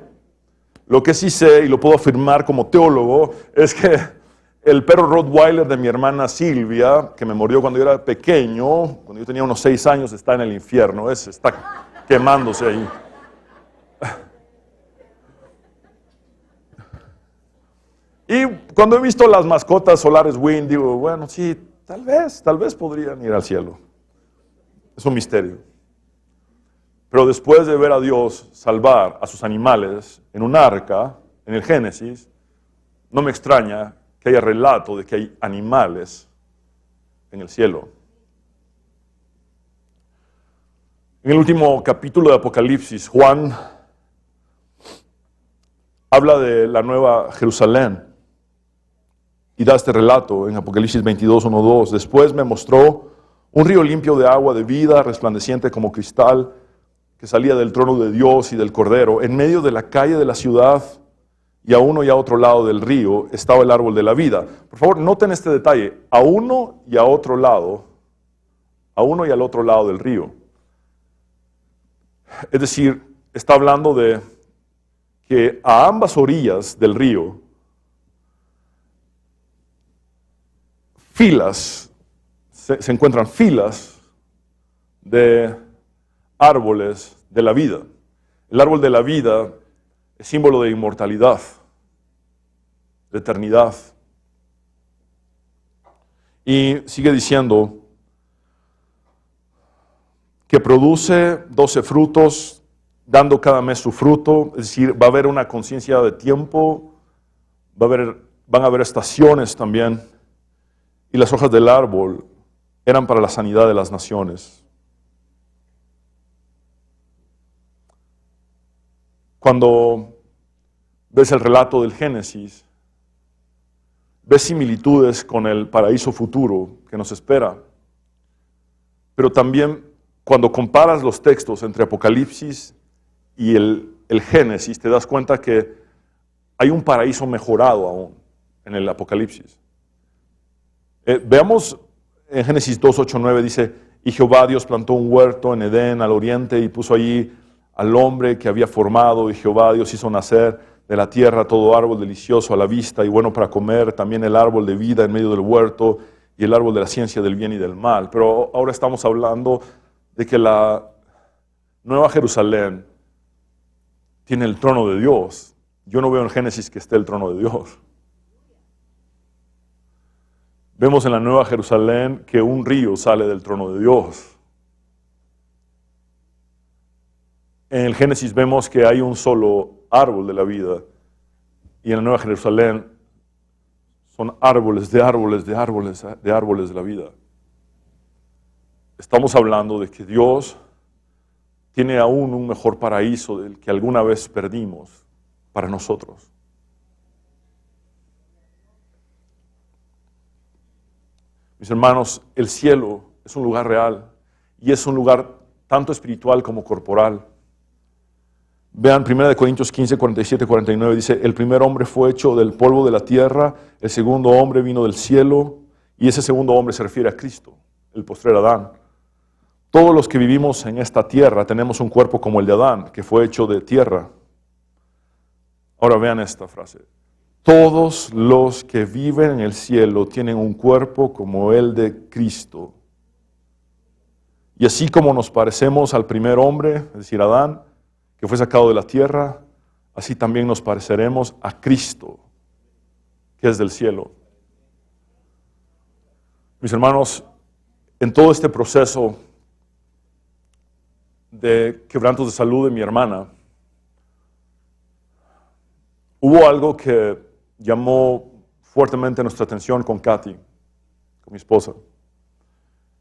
y lo puedo afirmar como teólogo, es que el perro Rottweiler de mi hermana Silvia, que me mordió cuando yo era pequeño, cuando yo tenía unos 6 años, está en el infierno. Está quemándose ahí. Y cuando he visto las mascotas Solaris Wind, digo, bueno, sí, tal vez podrían ir al cielo. Es un misterio. Pero después de ver a Dios salvar a sus animales en un arca, en el Génesis, no me extraña que haya relato de que hay animales en el cielo. En el último capítulo de Apocalipsis, Juan habla de la nueva Jerusalén y da este relato en Apocalipsis 22, 1, 2. Después me mostró un río limpio de agua de vida, resplandeciente como cristal, que salía del trono de Dios y del Cordero. En medio de la calle de la ciudad y a uno y a otro lado del río estaba el árbol de la vida. Por favor, noten este detalle, a uno y a otro lado, a uno y al otro lado del río. Es decir, está hablando de que a ambas orillas del río, se encuentran filas de árboles de la vida. El árbol de la vida es símbolo de inmortalidad, de eternidad. Y sigue diciendo que produce 12 frutos, dando cada mes su fruto, es decir, va a haber una conciencia de tiempo, van a haber estaciones también, y las hojas del árbol eran para la sanidad de las naciones. Cuando ves el relato del Génesis, ves similitudes con el paraíso futuro que nos espera, pero también cuando comparas los textos entre Apocalipsis y el Génesis, te das cuenta que hay un paraíso mejorado aún en el Apocalipsis. Veamos en Génesis 2, 8, 9, dice, y Jehová Dios plantó un huerto en Edén al oriente y puso allí al hombre que había formado, y Jehová Dios hizo nacer de la tierra todo árbol delicioso a la vista y bueno para comer, también el árbol de vida en medio del huerto y el árbol de la ciencia del bien y del mal. Pero ahora estamos hablando de que la Nueva Jerusalén tiene el trono de Dios. Yo no veo en Génesis que esté el trono de Dios. Vemos en la Nueva Jerusalén que un río sale del trono de Dios. En el Génesis vemos que hay un solo árbol de la vida y en la Nueva Jerusalén son árboles de árboles de árboles de árboles de la vida. Estamos hablando de que Dios tiene aún un mejor paraíso del que alguna vez perdimos para nosotros. Mis hermanos, el cielo es un lugar real y es un lugar tanto espiritual como corporal. Vean 1 Corintios 15, 47, 49, dice, el primer hombre fue hecho del polvo de la tierra, el segundo hombre vino del cielo, y ese segundo hombre se refiere a Cristo, el postrer Adán. Todos los que vivimos en esta tierra tenemos un cuerpo como el de Adán, que fue hecho de tierra. Ahora vean esta frase. Todos los que viven en el cielo tienen un cuerpo como el de Cristo. Y así como nos parecemos al primer hombre, es decir, Adán, que fue sacado de la tierra, así también nos pareceremos a Cristo, que es del cielo. Mis hermanos, en todo este proceso de quebrantos de salud de mi hermana, hubo algo que llamó fuertemente nuestra atención con Katy, con mi esposa.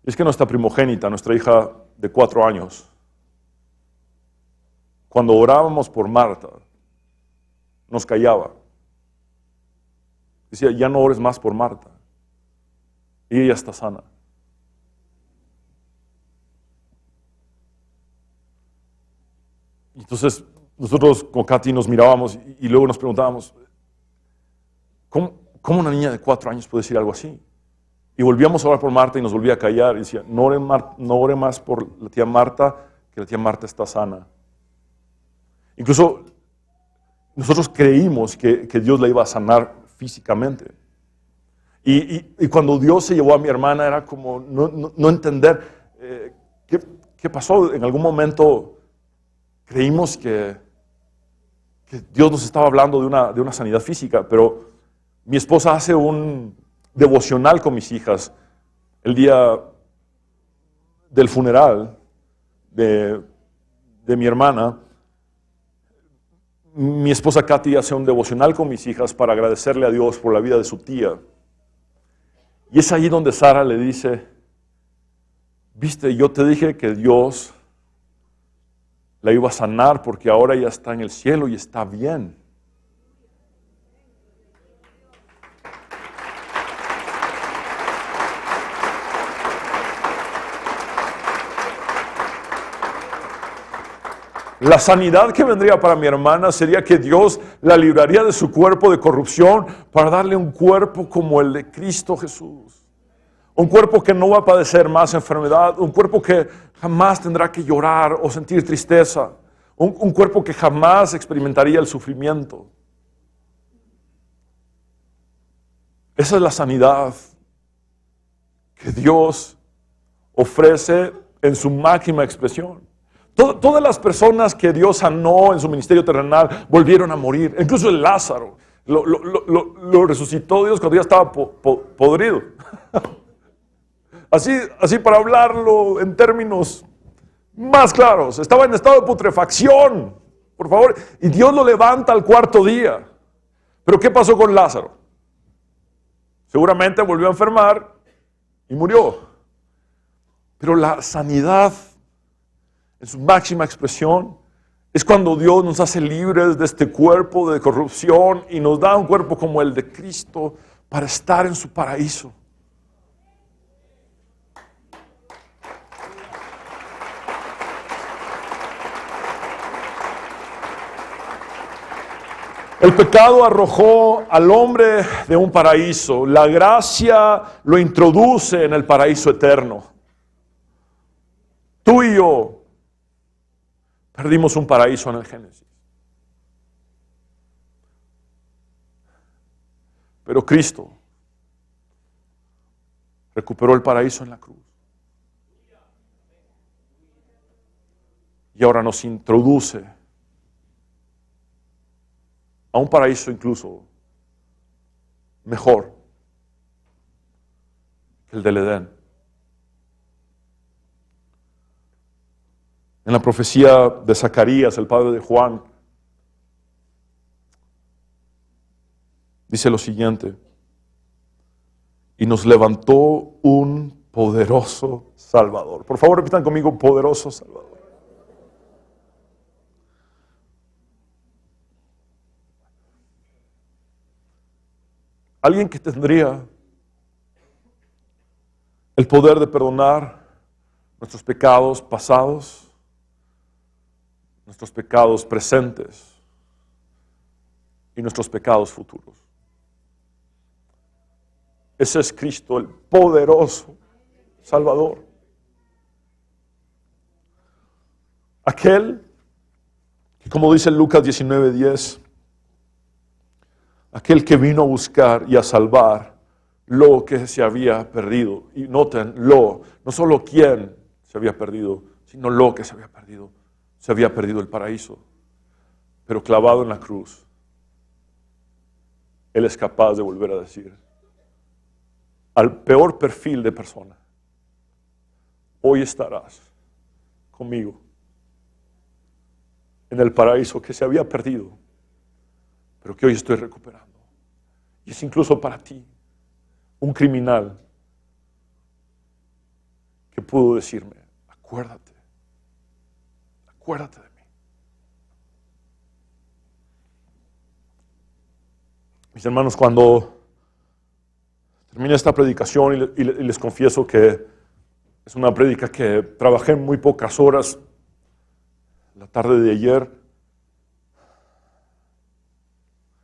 Y es que nuestra primogénita, nuestra hija de 4 años, cuando orábamos por Marta, nos callaba. Decía, ya no ores más por Marta. Y ella está sana. Entonces, nosotros con Katy nos mirábamos y luego nos preguntábamos, ¿cómo una niña de 4 años puede decir algo así? Y volvíamos a orar por Marta y nos volvía a callar. Y decía, no ore más por la tía Marta, que la tía Marta está sana. Incluso nosotros creímos que Dios la iba a sanar físicamente. Y cuando Dios se llevó a mi hermana era como no entender qué pasó. En algún momento creímos que Dios nos estaba hablando de una sanidad física, pero Mi esposa hace un devocional con mis hijas el día del funeral de mi hermana. Mi esposa Katy hace un devocional con mis hijas para agradecerle a Dios por la vida de su tía. Y es ahí donde Sara le dice, viste, yo te dije que Dios la iba a sanar porque ahora ella está en el cielo y está bien. La sanidad que vendría para mi hermana sería que Dios la libraría de su cuerpo de corrupción para darle un cuerpo como el de Cristo Jesús. Un cuerpo que no va a padecer más enfermedad, un cuerpo que jamás tendrá que llorar o sentir tristeza, un cuerpo que jamás experimentaría el sufrimiento. Esa es la sanidad que Dios ofrece en su máxima expresión. Todas las personas que Dios sanó en su ministerio terrenal volvieron a morir. Incluso el Lázaro lo resucitó Dios cuando ya estaba podrido. Así para hablarlo en términos más claros. Estaba en estado de putrefacción, por favor. Y Dios lo levanta al cuarto día. Pero ¿qué pasó con Lázaro? Seguramente volvió a enfermar y murió. Pero la sanidad en su máxima expresión es cuando Dios nos hace libres de este cuerpo de corrupción y nos da un cuerpo como el de Cristo para estar en su paraíso. El pecado arrojó al hombre de un paraíso. La gracia lo introduce en el paraíso eterno. Tú y yo perdimos un paraíso en el Génesis. Pero Cristo recuperó el paraíso en la cruz. Y ahora nos introduce a un paraíso incluso mejor que el del Edén. En la profecía de Zacarías, el padre de Juan, dice lo siguiente: y nos levantó un poderoso Salvador. Por favor, repitan conmigo: poderoso Salvador. Alguien que tendría el poder de perdonar nuestros pecados pasados, nuestros pecados presentes y nuestros pecados futuros. Ese es Cristo, el poderoso Salvador. Aquel que, como dice Lucas 19:10, aquel que vino a buscar y a salvar lo que se había perdido. Y noten, no solo quién se había perdido, sino lo que se había perdido. Se había perdido el paraíso, pero clavado en la cruz, Él es capaz de volver a decir al peor perfil de persona: hoy estarás conmigo en el paraíso que se había perdido, pero que hoy estoy recuperando. Y es incluso para ti, un criminal, que pudo decirme: acuérdate de mí. Mis hermanos, cuando termine esta predicación y les confieso que es una prédica que trabajé muy pocas horas la tarde de ayer.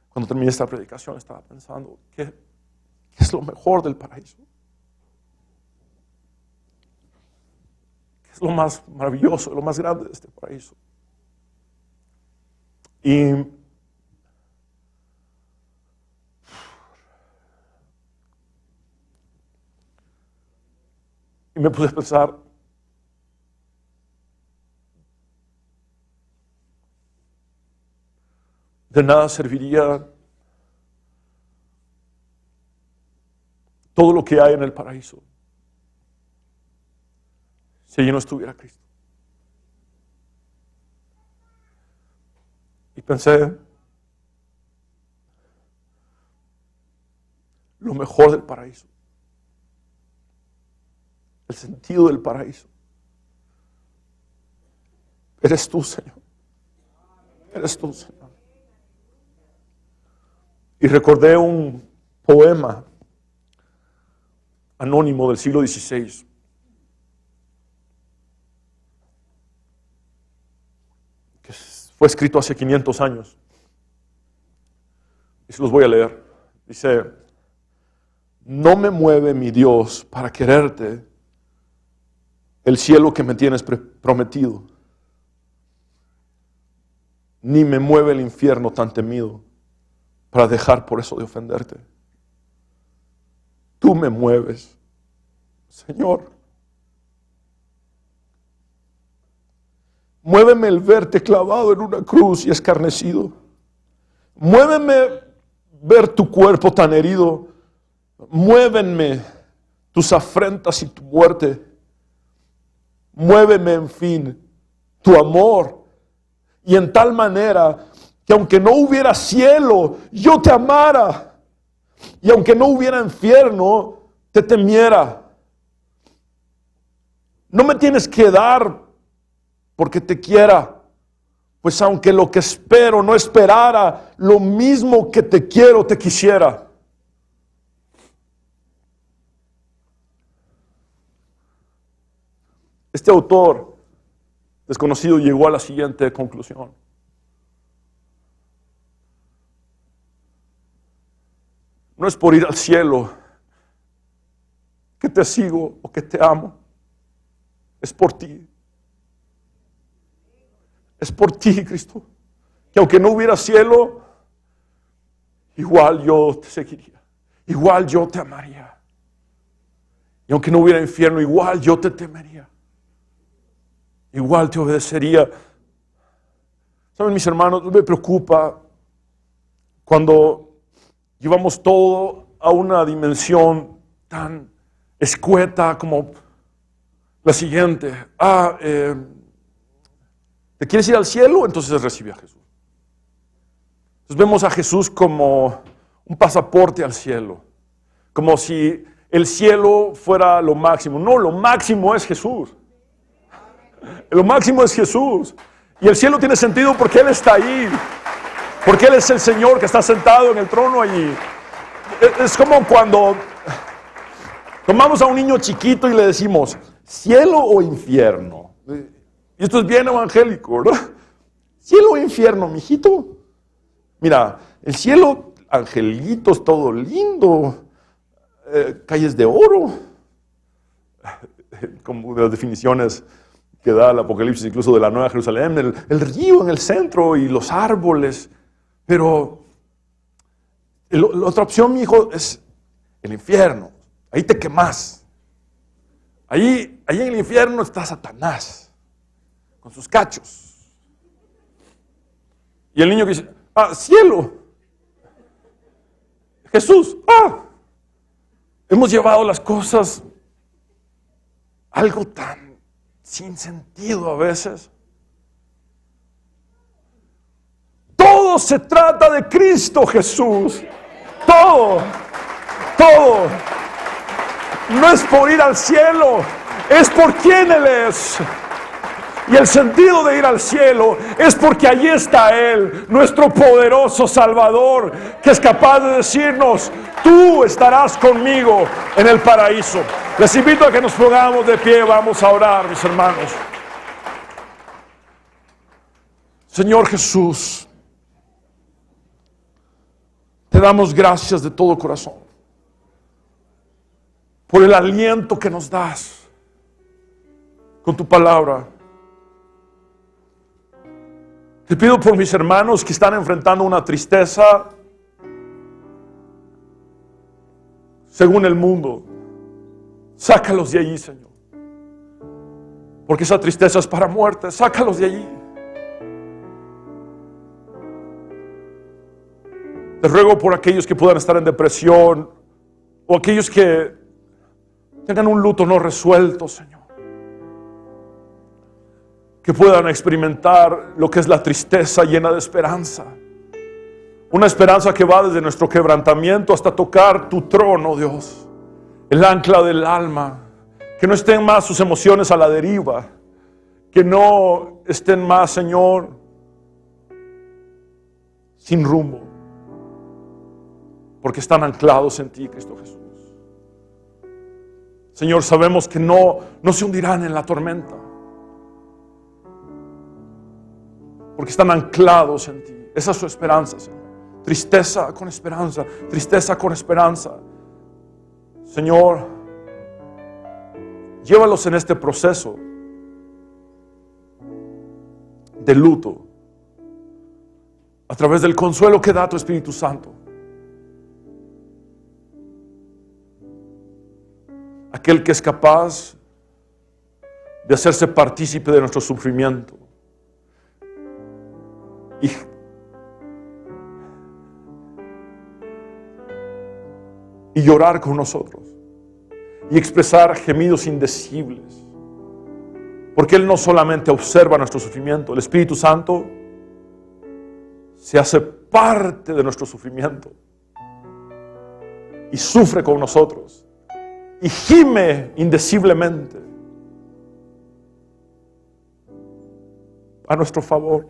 Cuando terminé esta predicación estaba pensando, ¿qué es lo mejor del paraíso? ¿Qué es lo más maravilloso, lo más grande de este paraíso? Y me puse a pensar, de nada serviría todo lo que hay en el paraíso si allí no estuviera Cristo. Y pensé, lo mejor del paraíso, el sentido del paraíso, eres tú, Señor. Eres tú, Señor. Y recordé un poema anónimo del siglo XVI. Que fue escrito hace 500 años. Y se los voy a leer. Dice: no me mueve, mi Dios, para quererte el cielo que me tienes prometido, ni me mueve el infierno tan temido para dejar por eso de ofenderte. Tú me mueves, Señor. Muéveme el verte clavado en una cruz y escarnecido. Muéveme ver tu cuerpo tan herido. Muévenme tus afrentas y tu muerte. Muéveme, en fin, tu amor. Y en tal manera que aunque no hubiera cielo, yo te amara. Y aunque no hubiera infierno, te temiera. No me tienes que dar porque te quiera, pues aunque lo que espero no esperara, lo mismo que te quiero, te quisiera. Este autor desconocido llegó a la siguiente conclusión: no es por ir al cielo que te sigo o que te amo, es por ti. Es por ti, Cristo, que aunque no hubiera cielo, igual yo te seguiría, igual yo te amaría. Y aunque no hubiera infierno, igual yo te temería, igual te obedecería. ¿Saben, mis hermanos? Me preocupa cuando llevamos todo a una dimensión tan escueta como la siguiente. ¿Te quieres ir al cielo? Entonces recibe a Jesús. Entonces vemos a Jesús como un pasaporte al cielo, como si el cielo fuera lo máximo. No, lo máximo es Jesús. Lo máximo es Jesús. Y el cielo tiene sentido porque Él está ahí, porque Él es el Señor que está sentado en el trono allí. Es como cuando tomamos a un niño chiquito y le decimos, ¿cielo o infierno? Y esto es bien evangélico, ¿verdad? ¿Cielo o infierno, mijito? Mira, el cielo, angelitos, todo lindo, calles de oro, como de las definiciones que da el Apocalipsis, incluso de la Nueva Jerusalén, el río en el centro y los árboles. Pero la otra opción, mi hijo, es el infierno. Ahí te quemas. Ahí en el infierno está Satanás con sus cachos. Y el niño que dice, cielo, Jesús, hemos llevado las cosas algo tan sin sentido a veces. Todo se trata de Cristo Jesús. Todo. No es por ir al cielo, es por quién Él es. Y el sentido de ir al cielo es porque allí está Él, nuestro poderoso Salvador, que es capaz de decirnos, tú estarás conmigo en el paraíso. Les invito a que nos pongamos de pie, vamos a orar, mis hermanos. Señor Jesús, te damos gracias de todo corazón por el aliento que nos das con tu palabra. Te pido por mis hermanos que están enfrentando una tristeza según el mundo. Sácalos de allí, Señor. Porque esa tristeza es para muerte. Sácalos de allí. Te ruego por aquellos que puedan estar en depresión o aquellos que tengan un luto no resuelto, Señor, que puedan experimentar lo que es la tristeza llena de esperanza. Una esperanza que va desde nuestro quebrantamiento hasta tocar tu trono, Dios, el ancla del alma. Que no estén más sus emociones a la deriva, que no estén más, Señor, sin rumbo, porque están anclados en ti, Cristo Jesús. Señor, sabemos que no se hundirán en la tormenta, porque están anclados en ti. Esa es su esperanza, Señor. Tristeza con esperanza, tristeza con esperanza. Señor, llévalos en este proceso de luto a través del consuelo que da tu Espíritu Santo. Aquel que es capaz de hacerse partícipe de nuestro sufrimiento y llorar con nosotros y expresar gemidos indecibles, porque Él no solamente observa nuestro sufrimiento, el Espíritu Santo se hace parte de nuestro sufrimiento y sufre con nosotros y gime indeciblemente a nuestro favor.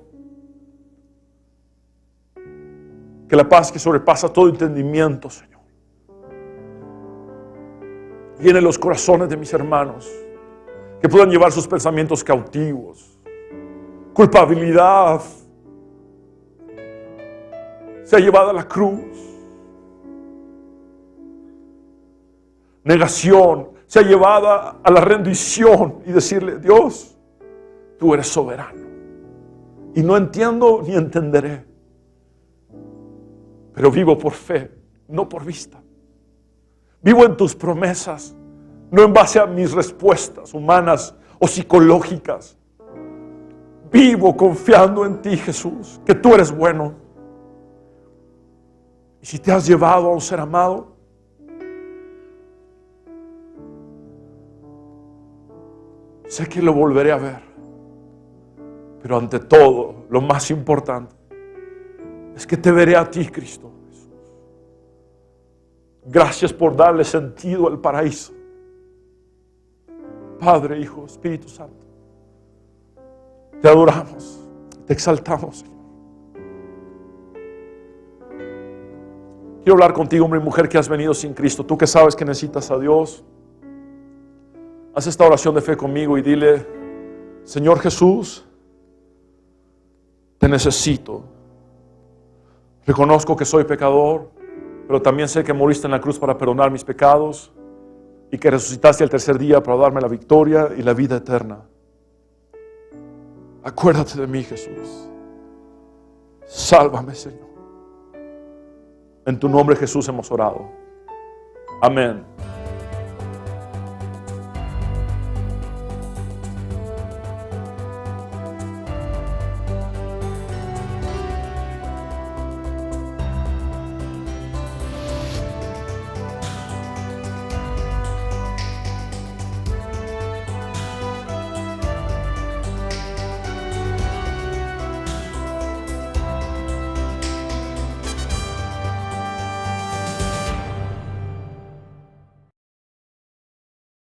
Que la paz que sobrepasa todo entendimiento, Señor, llene los corazones de mis hermanos, que puedan llevar sus pensamientos cautivos. Culpabilidad sea llevada a la cruz. Negación sea llevada a la rendición y decirle: Dios, tú eres soberano y no entiendo ni entenderé, pero vivo por fe, no por vista. Vivo en tus promesas, no en base a mis respuestas humanas o psicológicas. Vivo confiando en ti, Jesús, que tú eres bueno. Y si te has llevado a un ser amado, sé que lo volveré a ver. Pero ante todo, lo más importante es que te veré a ti, Cristo Jesús. Gracias por darle sentido al paraíso. Padre, Hijo, Espíritu Santo, te adoramos, te exaltamos, Señor. Quiero hablar contigo, hombre y mujer, que has venido sin Cristo. Tú que sabes que necesitas a Dios, haz esta oración de fe conmigo y dile: Señor Jesús, te necesito. Reconozco que soy pecador, pero también sé que moriste en la cruz para perdonar mis pecados y que resucitaste al tercer día para darme la victoria y la vida eterna. Acuérdate de mí, Jesús. Sálvame, Señor. En tu nombre, Jesús, hemos orado. Amén.